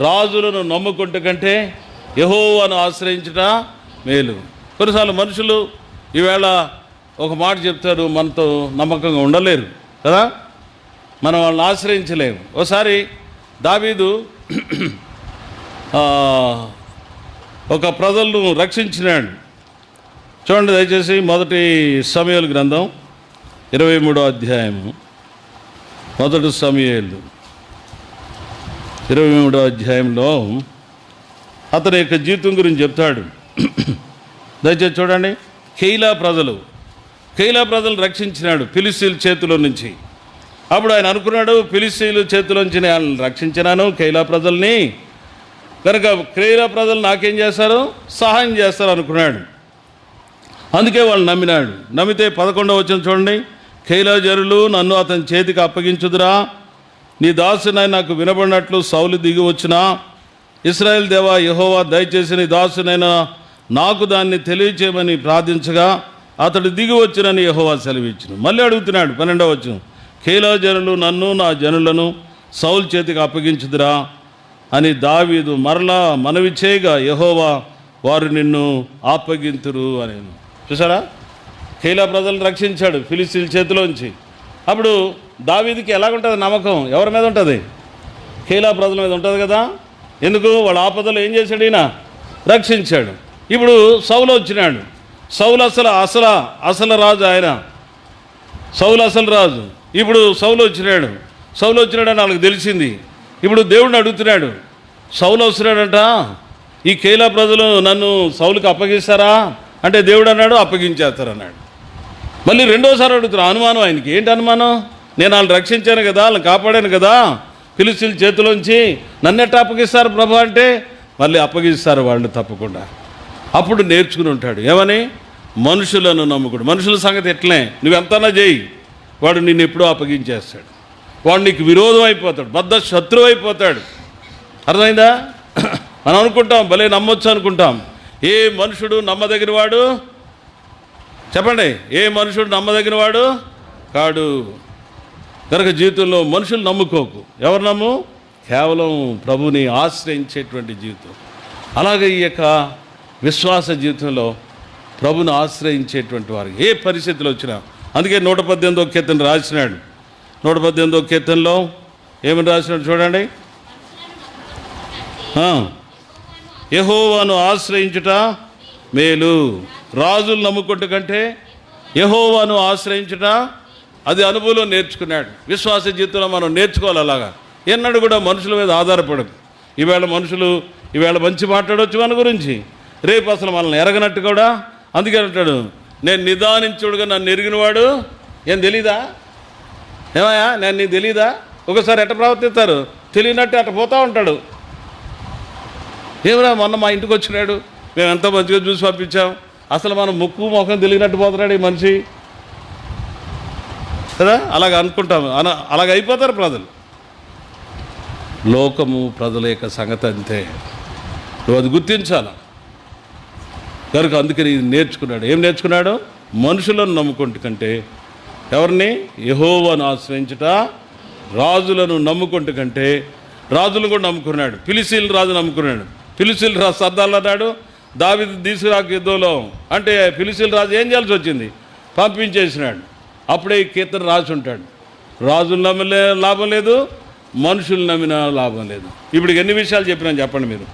రాజులను నమ్ముకుంట కంటే యెహోవాను ఆశ్రయించుట మేలు. కొన్నిసార్లు మనుషులు ఈవేళ ఒక మాట చెప్తారు, మనతో నమ్మకంగా ఉండలేరు కదా, మనం వాళ్ళని ఆశ్రయించలేము. ఒకసారి దావీదు ఒక ప్రజలను రక్షించినాడు. చూడండి దయచేసి, 1 సమూయేలు గ్రంథం 23వ అధ్యాయము. 1 సమూయేలు 23వ అధ్యాయంలో అతని యొక్క జీవితం గురించి చెప్తాడు. దయచేసి చూడండి. కెయిలా ప్రజలు రక్షించినాడు ఫిలిస్తీయుల చేతిలో నుంచి. అప్పుడు ఆయన అనుకున్నాడు, ఫిలిస్తీయుల చేతిలోంచి నేను రక్షించినాను కెయిలా ప్రజల్ని, కనుక కెయిలా ప్రజలు నాకేం చేస్తారు? సహాయం చేస్తారు అనుకున్నాడు. అందుకే వాళ్ళు నమ్మినాడు. నమ్మితే 11వ వచనం చూడండి. కెయిలా జనులు నన్ను అతని చేతికి అప్పగించుదురా, నీ దాసునై నాకు వినబడినట్లు సౌలు దిగి వచ్చిన ఇశ్రాయేలు దేవా యెహోవా దయచేసి నీ దాసునైన నాకు దాన్ని తెలియచేయమని ప్రార్థించగా అతడు దిగి వచ్చినని యెహోవా సెలవిచ్చును. మళ్ళీ అడుగుతున్నాడు 12వ వచనం. కెయిలా జనులు నన్ను నా జనులను సౌలు చేతికి అప్పగించుదురా అని దావీదు మరలా మనవి చేయగా యెహోవా వారు నిన్ను అప్పగింతురు అని. చూసారా, కెయిలా ప్రజలను రక్షించాడు ఫిలిస్తీయుల చేతిలోంచి. అప్పుడు దావీదుకి ఎలాగుంటుంది నమ్మకం? ఎవరి మీద ఉంటుంది? కెయిలా ప్రజల మీద ఉంటుంది కదా. ఎందుకు? వాళ్ళ ఆపదలు ఏం చేశాడు? ఈయన రక్షించాడు. ఇప్పుడు సౌలు వచ్చినాడు. సౌలు అసలు రాజు ఆయన. సౌలు అసలు రాజు. ఇప్పుడు సౌలు వచ్చినాడని వాళ్ళకి తెలిసింది. ఇప్పుడు దేవుడిని అడుగుతున్నాడు, సౌలు వస్తున్నాడంట, ఈ కెయిలా ప్రజలు నన్ను సౌలుకి అప్పగిస్తారా అంటే దేవుడు అన్నాడు అప్పగించేస్తారన్నాడు. మళ్ళీ రెండోసారి అడుగుతున్నా. అనుమానం ఆయనకి. ఏంటి అనుమానం? నేను వాళ్ళని రక్షించాను కదా, వాళ్ళని కాపాడాను కదా ఫిలిస్తీయుల చేతిలోంచి, నన్నెట్ట అప్పగిస్తారు ప్రభు అంటే, మళ్ళీ అప్పగిస్తారు వాళ్ళు తప్పకుండా. అప్పుడు నేర్చుకుని ఉంటాడు ఏమని? మనుషులను నమ్ముకుడు. మనుషుల సంగతి ఎట్లనే, నువ్వెంతనా చేయి, వాడు నిన్ను ఎప్పుడో అప్పగించేస్తాడు. వాడు నీకు విరోధం అయిపోతాడు, బద్ద శత్రువు అయిపోతాడు. అర్థమైందా? మనం అనుకుంటాం భలే నమ్మొచ్చు అనుకుంటాం. ఏ మనుషుడు నమ్మదగిన వాడు? చెప్పండి, ఏ మనుషుడు నమ్మదగిన వాడు కాడు. కనుక జీవితంలో మనుషులు నమ్ముకోకు. ఎవరు నమ్ము? కేవలం ప్రభుని ఆశ్రయించేటువంటి జీవితం. అలాగే ఈ యొక్క విశ్వాస జీవితంలో ప్రభుని ఆశ్రయించేటువంటి వారికి ఏ పరిస్థితులు వచ్చినా. అందుకే 118వ కీర్తన రాసినాడు. 118వ కీర్తనలో ఏమని రాసినాడు చూడండి. యెహోవాను ఆశ్రయించుట మేలు, రాజులు నమ్ముకుంటు కంటే యెహోవాను ఆశ్రయించుట. అది అనుభవంలో నేర్చుకున్నాడు. విశ్వాస జీవితంలో మనం నేర్చుకోవాలి అలాగా. ఎన్నడూ కూడా మనుషుల మీద ఆధారపడకు. ఈవేళ మనుషులు ఈవేళ మంచి మాట్లాడవచ్చు మన గురించి, రేపు అసలు మనల్ని ఎరగనట్టు కూడా. అందుకే అంటాడు, నేను నిదానించుడుగా నన్ను ఎరిగినవాడు ఏం తెలీదా? ఏమయ్యా నేను నీకు తెలీదా? ఒకసారి ఎట్ట ప్రవర్తిస్తారు తెలియనట్టు అట్ట పోతూ ఉంటాడు. ఏమరా మొన్న మా ఇంటికి వచ్చినాడు, మేము ఎంతో మంచిగా చూసి పంపించాం, అసలు మనం ముక్కు ముఖం తెలియనట్టు పోతున్నాడు ఈ మనిషి కదా. అలాగ అనుకుంటాము, అలాగ అయిపోతారు ప్రజలు. లోకము ప్రజల యొక్క సంగతి అంతే, నువ్వు అది గుర్తించాలి. కనుక అందుకని ఇది నేర్చుకున్నాడు. ఏం నేర్చుకున్నాడు? మనుషులను నమ్ముకుంటు కంటే ఎవరిని? యెహోవాను ఆశ్రయించుట, రాజులను నమ్ముకుంటు కంటే. రాజులను కూడా నమ్ముకున్నాడు. ఫిలిస్తీన్ రాజు నమ్ముకున్నాడు. ఫిలిస్తీన్ రాజు సర్దాలు అన్నాడు, దావీదు తీసుకురాక యుద్ధంలో అంటే ఫిలిస్తీన్ రాజు ఏం చేయాల్సి వచ్చింది? పంపించేసినాడు. అప్పుడే ఈ కీర్తన రాసి ఉంటాడు, రాజులు నమ్మలే లాభం లేదు, మనుషులు నమ్మినా లాభం లేదు. ఇప్పుడు ఎన్ని విషయాలు చెప్పినా చెప్పండి మీరు,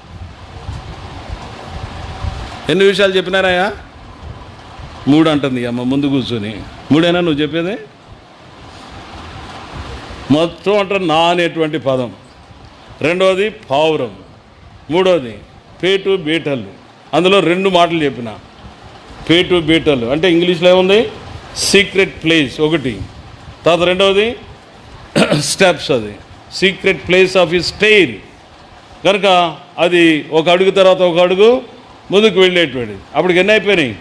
ఎన్ని విషయాలు చెప్పినారాయా? 3 అంటుంది అమ్మ ముందు కూర్చొని. 3 నువ్వు చెప్పేది? మొత్తం అంటారు నా అనేటువంటి పదం, రెండవది పావురం, మూడవది పేటు బీటలు. అందులో 2 మాటలు చెప్పిన. పేటు బీటలు అంటే ఇంగ్లీష్లో ఏముంది? సీక్రెట్ ప్లేస్ ఒకటి, తర్వాత రెండవది స్టెప్స్, అది సీక్రెట్ ప్లేస్ ఆఫ్ హిస్ స్టైర్. కనుక అది ఒక అడుగు తర్వాత ఒక అడుగు ముందుకు వెళ్ళేటువంటిది. అప్పటికి ఎన్ని అయిపోయినాయి?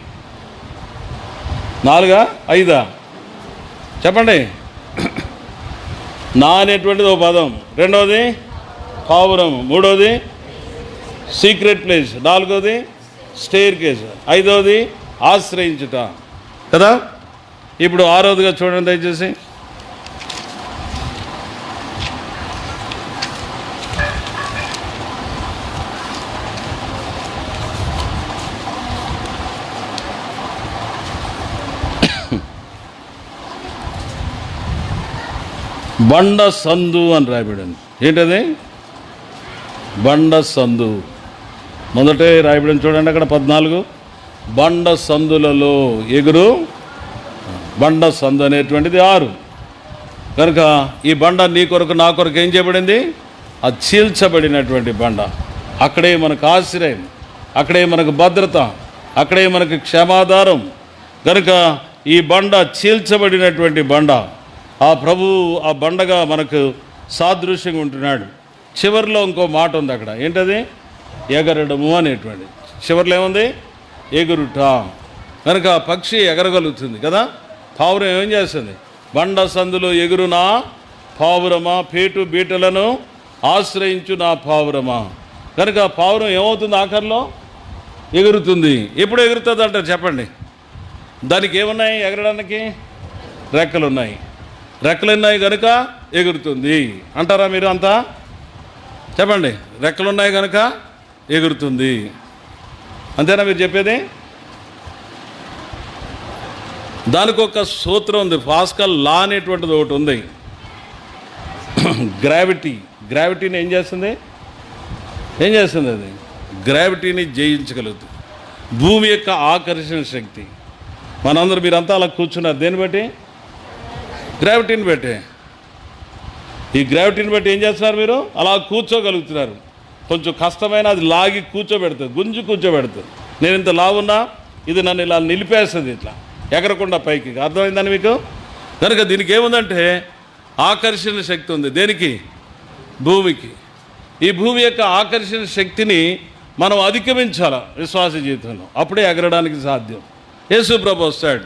4 5 చెప్పండి. నా అనేటువంటిది ఒక పదం, రెండవది పావురం, మూడవది సీక్రెట్ ప్లేస్, నాలుగవది స్టేర్ కేస్, ఐదవది ఆశ్రయించుట కదా. ఇప్పుడు 6వదిగా చూడండి దయచేసి. బండ సందు అని రాయబడింది. ఏంటది? బండ సందు. మొదటే రాయబడింది చూడండి అక్కడ 14. బండ సందులలో ఎగురు. బండ సందు అనేటువంటిది 6. కనుక ఈ బండ నీ కొరకు నా కొరకు ఏం చేయబడింది? అది చీల్చబడినటువంటి బండ. అక్కడే మనకు ఆశ్రయం, అక్కడే మనకు భద్రత, అక్కడే మనకు క్షమాధారం. కనుక ఈ బండ చీల్చబడినటువంటి బండ. ఆ ప్రభు ఆ బండగా మనకు సాదృశ్యంగా ఉంటున్నాడు. చివరిలో ఇంకో మాట ఉంది అక్కడ, ఏంటది? ఎగరడము అనేటువంటి. చివరిలో ఏముంది? ఎగురుట. కనుక పక్షి ఎగరగలుగుతుంది కదా. పావురం ఏం చేస్తుంది? బండ సందులో ఎగురునా పావురమా, పేటు బీటలను ఆశ్రయించు నా పావురమా. కనుక పావురం ఏమవుతుంది? ఆఖరిలో ఎగురుతుంది. ఎప్పుడు ఎగురుతుంది అంటారు చెప్పండి? దానికి ఏమున్నాయి? ఎగరడానికి రెక్కలు ఉన్నాయి. రెక్కలు ఉన్నాయి కనుక ఎగురుతుంది అంటారా మీరు అంతా? చెప్పండి. రెక్కలు ఉన్నాయి కనుక ఎగురుతుంది, అంతేనా మీరు చెప్పేది? దానికి ఒక సూత్రం ఉంది, పాస్కల్ లా అనేటువంటిది ఒకటి ఉంది. గ్రావిటీని ఏం చేస్తుంది? అది గ్రావిటీని జయించగలుగుతుంది. భూమి యొక్క ఆకర్షణ శక్తి. మనందరూ మీరంతా అలా కూర్చున్నారు దేన్ని బట్టి? గ్రావిటీని బట్టి. ఈ గ్రావిటీని బట్టి ఏం చేస్తున్నారు? మీరు అలా కూర్చోగలుగుతున్నారు. కొంచెం కష్టమైన అది లాగి కూర్చోబెడుతుంది, గుంజు కూర్చోబెడుతుంది. నేను ఇంత లావున్నా ఇది నన్ను ఇలా నిలిపేస్తుంది, ఇట్లా ఎగరకుండా పైకి. అర్థమైందని మీకు? కనుక దీనికి ఏముందంటే ఆకర్షణ శక్తి ఉంది. దేనికి? భూమికి. ఈ భూమి యొక్క ఆకర్షణ శక్తిని మనం అధిగమించాలి విశ్వాస జీవితంలో, అప్పుడే ఎగరడానికి సాధ్యం. యేసు ప్రభు వస్తాడు.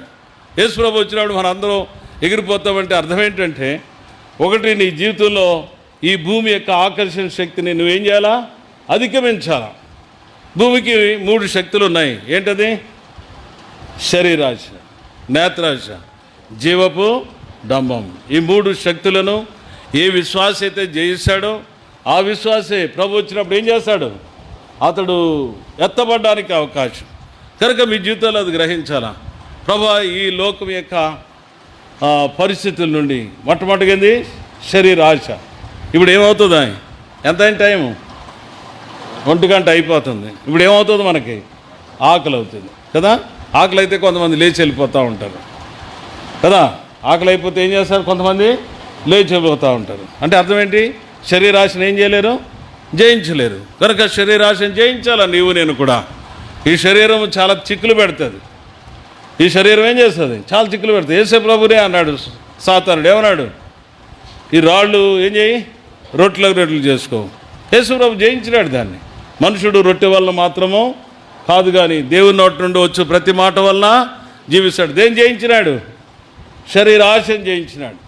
యేసు ప్రభు వచ్చినప్పుడు మన అందరం ఎగిరిపోతామంటే అర్థం ఏంటంటే, ఒకటి నీ జీవితంలో ఈ భూమి యొక్క ఆకర్షణ శక్తిని నువ్వేం చేయాలా? అధిగమించాలా. భూమికి 3 శక్తులు ఉన్నాయి. ఏంటది? శరీరాశ, నేత్రాశ, జీవపు డంబం. ఈ 3 శక్తులను ఏ విశ్వాస అయితే జయిస్తాడో ఆ విశ్వాసే ప్రభు వచ్చినప్పుడు ఏం చేస్తాడు? అతడు ఎత్తబడడానికి అవకాశం. కనుక మీ జీవితంలో అది గ్రహించాలా. ప్రభు ఈ లోకం యొక్క పరిస్థితుల నుండి మొట్టమొదటిగా ఏంది? శరీరాశ. ఇప్పుడు ఏమవుతుందా? ఎంత అయిన టైము? 1 గంట అయిపోతుంది. ఇప్పుడు ఏమవుతుంది? మనకి ఆకలి అవుతుంది కదా. ఆకలి అయితే కొంతమంది లేచి వెళ్ళిపోతూ ఉంటారు కదా. ఆకలి అయిపోతే ఏం చేస్తారు? కొంతమంది లేచి వెళ్ళిపోతూ ఉంటారు. అంటే అర్థం ఏంటి? శరీరాశను ఏం చేయలేరు? జయించలేరు. కనుక శరీరాశను జయించాలా నీవు నేను కూడా. ఈ శరీరం చాలా చిక్కులు పెడుతుంది. ఈ శరీరం ఏం చేస్తుంది? చాలా చిక్కులు పెడుతుంది. యేసు ప్రభునే అన్నాడు సాతానుడు, ఏమన్నాడు? ఈ రాళ్ళు ఏం చేయి, రొట్టెలు చేసుకో. యేసు ప్రభు జయించినాడు దాన్ని. మనుషుడు రొట్టె వల్ల మాత్రము కాదు కానీ దేవుని నోటి నుండి వచ్చు ప్రతి మాట వల్ల జీవిస్తాడు. దేన్ని జయించినాడు? శరీరాశను జయించినాడు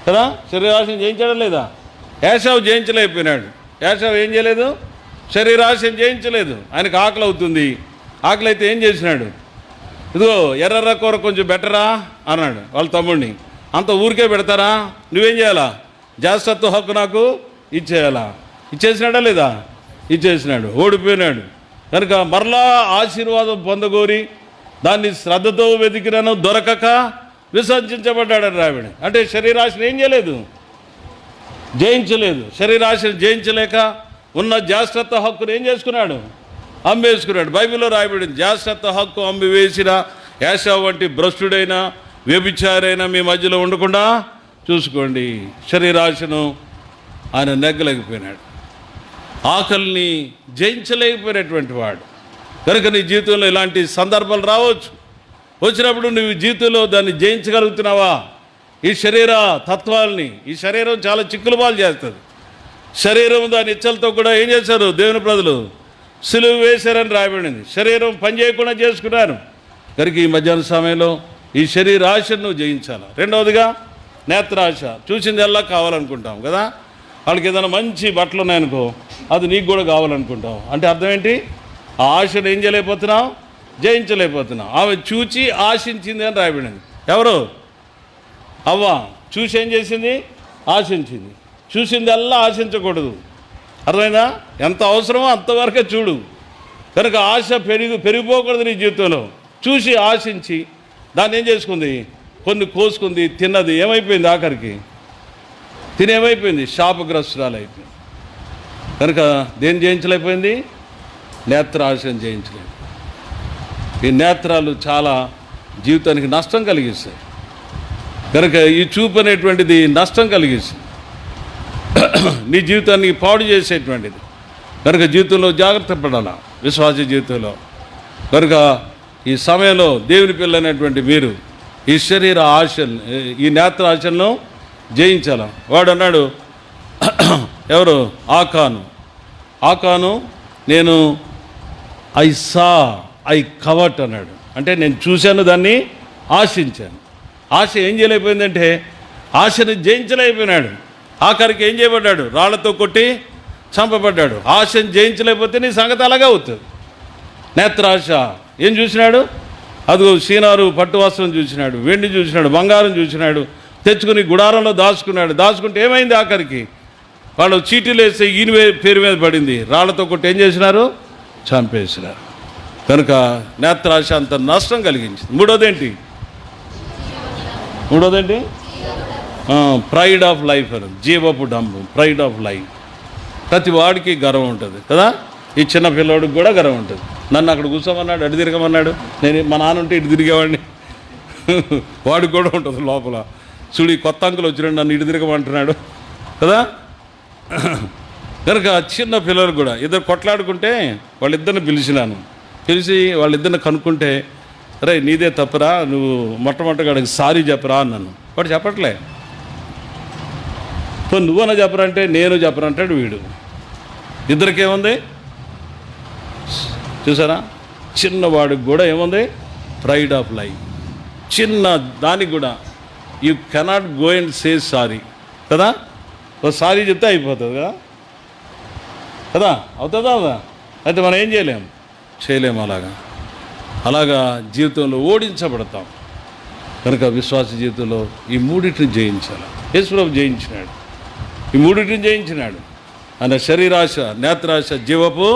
కదా. శరీరాశను జయించడం లేదా? ఏశావు జయించలేకపోయినాడు. ఏశావు ఏం చేయలేదు? శరీరాశను జయించలేదు. ఆయనకు ఆకలి అవుతుంది. ఆకలి అయితే ఏం చేసినాడు? ఇదిగో ఎర్ర కూర కొంచెం బెటరా అన్నాడు వాళ్ళ తమ్ముడిని. అంత ఊరికే పెడతారా? నువ్వేం చేయాలా? జాస్తత్వ హక్కు నాకు ఇచ్చేయాలా? ఇచ్చేసినాడా లేదా? ఇచ్చేసినాడు. ఓడిపోయినాడు. కనుక మరలా ఆశీర్వాదం పొందగోరి దాన్ని శ్రద్ధతో వెతికినను దొరకక విసర్జించబడ్డాడని రావిడ. అంటే శరీరాశను ఏం చేయలేదు? జయించలేదు. శరీరాశను జయించలేక ఉన్న జాస్తత్వ హక్కును ఏం చేసుకున్నాడు? అమ్మేసుకున్నాడు. బైబిల్లో రాయబడింది, జాస్తత్వ హక్కు అమ్మి వేసిన ఏశావు వంటి భ్రష్టుడైన వ్యభిచారైన మీ మధ్యలో ఉండకుండా చూసుకోండి. శరీరాశను ఆయన నెగ్గలేకపోయినాడు. ఆకలిని జయించలేకపోయినటువంటి వాడు. కనుక నీ జీవితంలో ఇలాంటి సందర్భాలు రావచ్చు. వచ్చినప్పుడు నువ్వు జీవితంలో దాన్ని జయించగలుగుతున్నావా? ఈ శరీర తత్వాల్ని, ఈ శరీరం చాలా చిక్కులు పాలు చేస్తుంది. శరీరం దాని ఇచ్చలతో కూడా ఏం చేశారు దేవుని ప్రజలు? సిలువ వేశారని రాయబడింది. శరీరం పని చేయకుండా చేసుకున్నారు. కనుక ఈ మధ్యాహ్న సమయంలో ఈ శరీరాశను నువ్వు జయించాలి. రెండవదిగా నేత్రాశ. చూసిందల్లా కావాలనుకుంటాం కదా. వాళ్ళకి ఏదైనా మంచి బట్టలు ఉన్నాయనుకో, అది నీకు కూడా కావాలనుకుంటావు. అంటే అర్థం ఏంటి? ఆ ఆశను ఏం చేయలేకపోతున్నావు? జయించలేకపోతున్నావు. ఆమె చూచి ఆశించింది అని రాయబడింది. ఎవరు? అవ్వ చూసి ఏం చేసింది? ఆశించింది. చూసిందల్లా ఆశించకూడదు. అర్థమైందా? ఎంత అవసరమో అంతవరకే చూడు. కనుక ఆశ పెరిగిపోకూడదు నీ జీవితంలో. చూసి ఆశించి దాన్ని ఏం చేసుకుంది? కొన్ని కోసుకుంది, తిన్నది. ఏమైపోయింది? ఆఖరికి తినేమైపోయింది? శాపగ్రస్తురాలు అయిపోయింది. కనుక దేన్ని జయించలేకపోయింది? నేత్రాశను జయించలేదు. ఈ నేత్రాలు చాలా జీవితానికి నష్టం కలిగిస్తాయి. కనుక ఈ చూపు అనేటువంటిది నష్టం కలిగిస్తుంది, నీ జీవితాన్ని పాడు చేసేటువంటిది. కనుక జీవితంలో జాగ్రత్త పడాలా, విశ్వాస జీవితంలో. కనుక ఈ సమయంలో దేవుని పిల్లైనటువంటి మీరు ఈ శరీర ఆశను, ఈ నేత్ర ఆశలను జయించాల. వాడు అన్నాడు, ఎవరు? ఆకాను నేను ఐ కవట్ అన్నాడు. అంటే నేను చూశాను, దాన్ని ఆశించాను. ఆశ ఏం చేయలేకపోయిందంటే ఆశను జయించలేకపోయినాడు. ఆఖరికి ఏం చేయబడ్డాడు? రాళ్లతో కొట్టి చంపబడ్డాడు. ఆశను జయించలేకపోతే నీ సంగతి అలాగే అవుతుంది. నేత్రాశ ఏం చూసినాడు? అదిగో షీనారు పట్టు వస్త్రం చూసినాడు, వెండి చూసినాడు, బంగారం చూసినాడు, తెచ్చుకుని గుడారంలో దాచుకున్నాడు. దాచుకుంటే ఏమైంది? ఆఖరికి వాళ్ళు చీటీలు వేస్తే ఈయన పేరు మీద పడింది. రాళ్లతో కొట్టి ఏం చేసినారు? చంపేసినారు. కనుక నేత్రాశ అంత నష్టం కలిగించింది. మూడోదేంటి? ప్రైడ్ ఆఫ్ లైఫ్ అని, జీవపు డంబం, ప్రైడ్ ఆఫ్ లైఫ్. ప్రతి వాడికి గర్వం ఉంటుంది కదా. ఈ చిన్న పిల్లోడికి కూడా గర్వం ఉంటుంది. నన్ను అక్కడ కూర్చోమన్నాడు, అటు తిరగమన్నాడు. నేను మా నాన్న ఉంటే ఇటు తిరిగేవాడిని. వాడికి కూడా ఉంటుంది లోపల. చూడు, ఈ కొత్త అంకులు వచ్చినాడు, నన్ను ఇటు తిరగమంటున్నాడు కదా. కనుక చిన్న పిల్లలు కూడా ఇద్దరు కొట్లాడుకుంటే వాళ్ళిద్దరిని పిలిచి వాళ్ళిద్దరిని కనుక్కుంటే, రే నీదే తప్పురా, నువ్వు మొట్టమొదటిగా అడిగి సారీ చెప్పరా అన్నాను. వాడు చెప్పట్లే. సో నువ్వన్నా చెప్పరా అంటే నేను చెప్పరా అంటాడు వీడు. ఇద్దరికేముంది చూసారా? చిన్నవాడికి కూడా ఏముంది? Pride of life. చిన్న దానికి కూడా you cannot go and say sorry కదా. ఓ సారీ చెప్తే అయిపోతుంది కదా. అవుతుందా? అయితే మనం ఏం చేయలేము. అలాగా జీవితంలో ఓడించబడతాం. కనుక విశ్వాస జీవితంలో ఈ మూడింటిని జయించాలి. యేసు ప్రభువు జయించినాడు, ఈ మూడింటిని జయించినాడు. ఆయన శరీరాశ, నేత్రాశ, జీవపు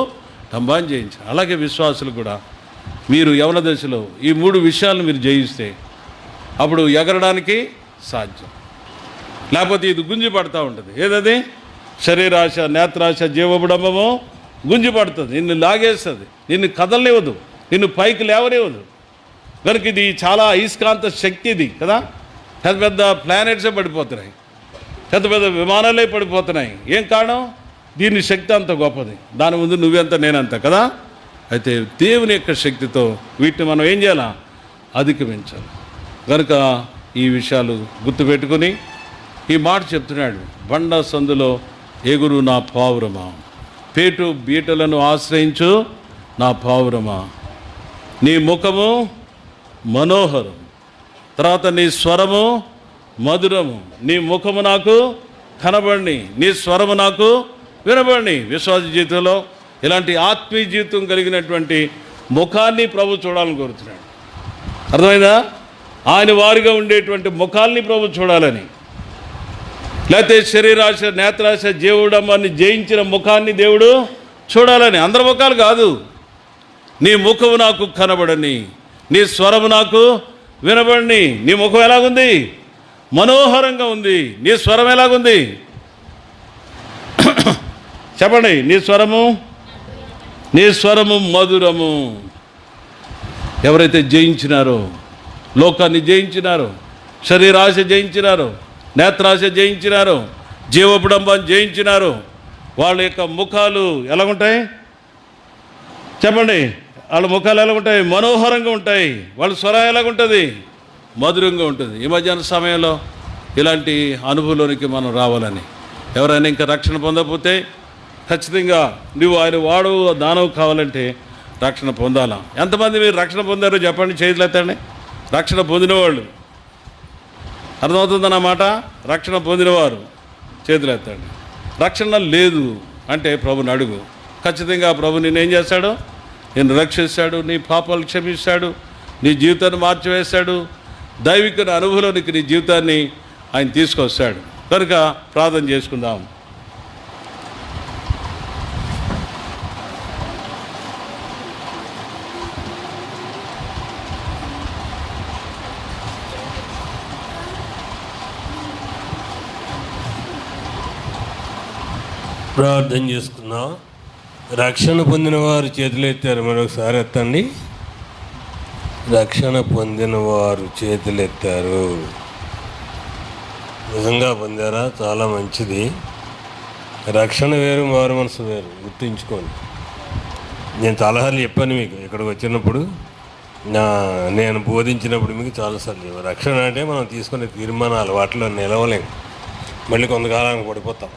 డంబాన్ని జయించాడు. అలాగే విశ్వాసులు కూడా మీరు యవన దశలో ఈ మూడు విషయాలను మీరు జయిస్తే అప్పుడు ఎగరడానికి సాధ్యం. లేకపోతే ఇది గుంజి పడుతూ ఉంటుంది. ఏదది? శరీరాశ, నేత్రాశ, జీవపు డంబము గుంజి పడుతుంది, నిన్ను లాగేస్తుంది, నిన్ను కదలనివ్వదు, నిన్ను పైకి లేవనివ్వదు. కనుక ఇది చాలా అయస్కాంత శక్తి ఇది కదా. పెద్ద పెద్ద ప్లానెట్సే పడిపోతున్నాయి. పెద్ద పెద్ద విమానాలే పడిపోతున్నాయి. ఏం కారణం? దీని శక్తి అంత గొప్పది, దాని ముందు నువ్వెంత నేనంత కదా. అయితే దేవుని యొక్క శక్తితో వీటిని మనం ఏం చేయాలా? అధిగమించాలి. కనుక ఈ విషయాలు గుర్తుపెట్టుకుని ఈ మాట చెప్తున్నాడు, బండ సందులో ఎగురు నా పావురమా, పేటు బీటలను ఆశ్రయించు నా పావురమా, నీ ముఖము మనోహరం, తర్వాత నీ స్వరము మధురము, నీ ముఖము నాకు కనబడి నీ స్వరము నాకు వినబడి. విశ్వాస జీవితంలో ఇలాంటి ఆత్మీయ జీవితం కలిగినటువంటి ముఖాన్ని ప్రభు చూడాలని కోరుతున్నాడు. అర్థమైందా? ఆయన వారిగా ఉండేటువంటి ముఖాల్ని ప్రభు చూడాలని, లేకపోతే శరీరాశ నేత్రాశ జీవుడమ్మని జయించిన ముఖాన్ని దేవుడు చూడాలని. అందరి ముఖాలు కాదు. నీ ముఖము నాకు కనబడని, నీ స్వరము నాకు వినబడి. నీ ముఖం ఎలాగుంది? మనోహరంగా ఉంది. నీ స్వరం ఎలాగుంది చెప్పండి. నీ స్వరము మధురము. ఎవరైతే జయించినారో, లోకాన్ని జయించినారో, శరీరాశ జయించినారో, నేత్రాశ జయించినారో, జీవపుడంబాన్ని జయించినారో, వాళ్ళ యొక్క ముఖాలు ఎలాగుంటాయి చెప్పండి. వాళ్ళ ముఖాలు ఎలాగుంటాయి? మనోహరంగా ఉంటాయి. వాళ్ళ స్వరం ఎలాగుంటుంది? మధురంగా ఉంటుంది. ఈ మధ్యాహ్న సమయంలో ఇలాంటి అనుభవంలోనికి మనం రావాలని, ఎవరైనా ఇంకా రక్షణ పొందకపోతే ఖచ్చితంగా నువ్వు ఆయన వాడు దానవు కావాలంటే రక్షణ పొందాలా. ఎంతమంది మీరు రక్షణ పొందారో చెప్పండి, చేతులు ఎత్తండి. రక్షణ పొందినవాళ్ళు, అర్థమవుతుందన్నమాట. రక్షణ పొందినవారు చేతులు ఎత్తండి. రక్షణ లేదు అంటే ప్రభుని అడుగు. ఖచ్చితంగా ప్రభు నిన్ను ఏం చేస్తాడు? నిన్ను రక్షిస్తాడు, నీ పాపాలు క్షమిస్తాడు, నీ జీవితాన్ని మార్చివేస్తాడు. దైవిక అనుభవంలోనికి నీ జీవితాన్ని ఆయన తీసుకొస్తాడు. కనుక ప్రార్థన చేసుకుందాం. ప్రార్థన చేసుకుందాం. రక్షణ పొందిన వారు చేతులు ఎత్తారు, మరొకసారి ఎత్తండి. రక్షణ పొందిన వారు చేతులు ఎత్తారు. నిజంగా పొందారా? చాలా మంచిది. రక్షణ వేరు, మారు మనసు వేరు, గుర్తుంచుకోండి. నేను చాలాసార్లు చెప్పాను మీకు ఇక్కడికి వచ్చినప్పుడు, నేను బోధించినప్పుడు మీకు చాలాసార్లు చెప్పాను. రక్షణ అంటే మనం తీసుకునే తీర్మానాలు, వాటిలో నిలవలేము. మళ్ళీ కొంతకాలానికి పడిపోతాం.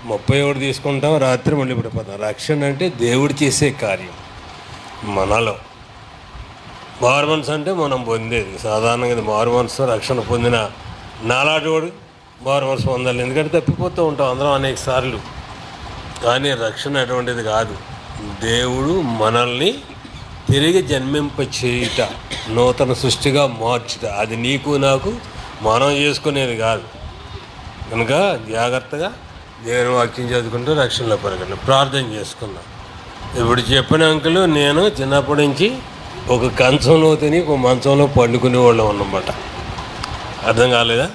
31 తీసుకుంటాం, రాత్రి మళ్ళీ పడిపోతాం. రక్షణ అంటే దేవుడు చేసే కార్యం మనలో. మారు మనసు అంటే మనం పొందేది. సాధారణంగా మారు మనసు రక్షణ పొందిన నాలాంటివాడు మారు మనసు పొందాలి. ఎందుకంటే తప్పిపోతూ ఉంటాం అందరం అనేక సార్లు. కానీ రక్షణ అటువంటిది కాదు. దేవుడు మనల్ని తిరిగి జన్మింప చేయుట, నూతన సృష్టిగా మార్చుట. అది నీకు నాకు మనం చేసుకునేది కాదు. కనుక జాగ్రత్తగా దేవుని వాక్యం చదువుకుంటూ రక్షణలో పెరగండి. ప్రార్థన చేసుకుందాం. ఇప్పుడు చెప్పిన అంకులు నేను చిన్నప్పటి నుంచి ఒక కంచంలో తిని ఒక మంచంలో పండుకునే వాళ్ళం అన్నమాట. అర్థం కాలేదా?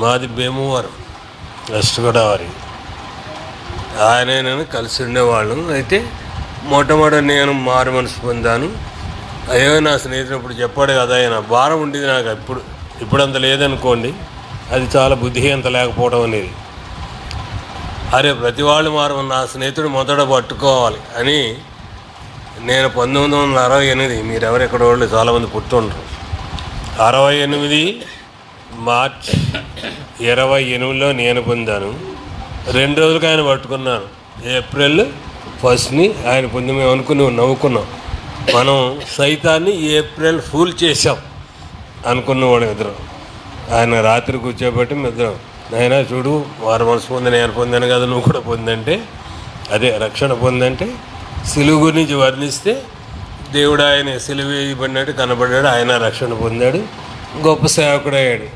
మాది భీమవరం, వెస్ట్ గోదావరి. ఆయన నేను కలిసి ఉండేవాళ్ళం. అయితే మొట్టమొదటి నేను మారు మనసు పొందాను. అయ్యో నా స్నేహితుడు ఇప్పుడు చెప్పాడు కదా, ఆయన భారం ఉండేది నాకు. ఇప్పుడు అంత లేదనుకోండి. అది చాలా బుద్ధిహీనత లేకపోవడం అనేది. అరే ప్రతి వాళ్ళు నా స్నేహితుడు మొదట పట్టుకోవాలి అని నేను 1968, మీరెవరు ఎక్కడ వాళ్ళు చాలామంది పుట్టుండ్రు, 68 మార్చ్ 28లో నేను పొందాను. 2 రోజులకు ఆయన పట్టుకున్నాను. ఏప్రిల్ 1ని ఆయన పొంది. మేము అనుకుని నవ్వుకున్నాం, మనం సైతాన్ని ఏప్రిల్ ఫూల్ చేసాం అనుకున్నవాడు. ఇద్దరం ఆయన రాత్రి కూర్చోబెట్టి ఇద్దరం, నాయనా చూడు వారు మనసు పొంది నేను పొందాను కదా, నువ్వు కూడా పొందంటే అదే రక్షణ పొందంటే. సిలువు గురించి వర్ణిస్తే దేవుడు ఆయన సిలువ వేయబడినట్టు కనబడ్డాడు. ఆయన రక్షణ పొందాడు, గొప్ప సేవకుడు అయ్యాడు.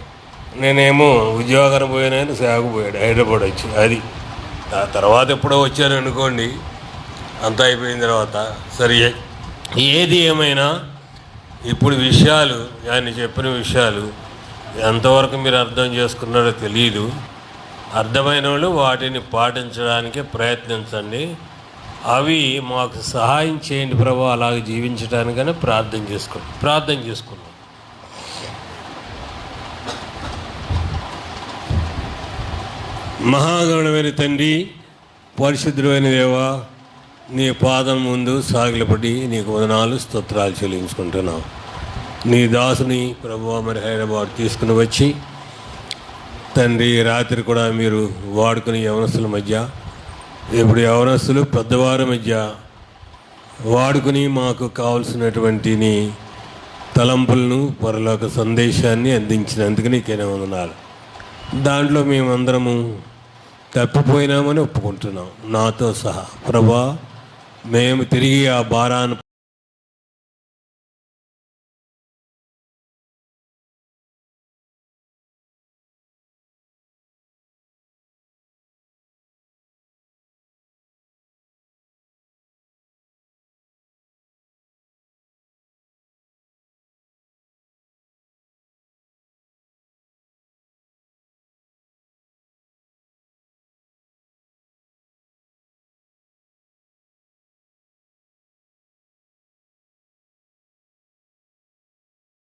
నేనేమో ఉద్యోగాన్ని పోయినాయని సేవకు పోయాడు, హైదరాబాద్ వచ్చి. అది ఆ తర్వాత ఎప్పుడో వచ్చారు అనుకోండి, అంతా అయిపోయిన తర్వాత. సరే, ఏది ఏమైనా ఇప్పుడు విషయాలు, ఆయన చెప్పిన విషయాలు ఎంతవరకు మీరు అర్థం చేసుకున్నారో తెలియదు. అర్థమైన వాళ్ళు వాటిని పాటించడానికి ప్రయత్నించండి. అవి మాకు సహాయం చేయండి ప్రభు, అలాగే జీవించడానికని ప్రార్థన చేసుకున్నాం. మహాగణమైన తండ్రి, పరిశుద్ధుడైన దేవా, నీ పాదం ముందు సాగిలపడి నీకు వందనాలు స్తోత్రాలు చెల్లించుకుంటున్నాం. నీ దాసుని ప్రభువా మరి హైదరాబాద్ తీసుకుని వచ్చి తండ్రి రాత్రి కూడా మీరు వాడుకుని యవనస్తుల మధ్య, ఇప్పుడు యవనస్తులు పెద్దవారి మధ్య వాడుకుని మాకు కావలసినటువంటి నీ తలంపులను పరలోక సందేశాన్ని అందించినందుకు నీకేనే వందనాలు. దాంట్లో మేమందరము తప్పిపోయినామని ఒప్పుకుంటున్నాం, నాతో సహా. ప్రభా, మేము తిరిగి ఆ భారాన్ని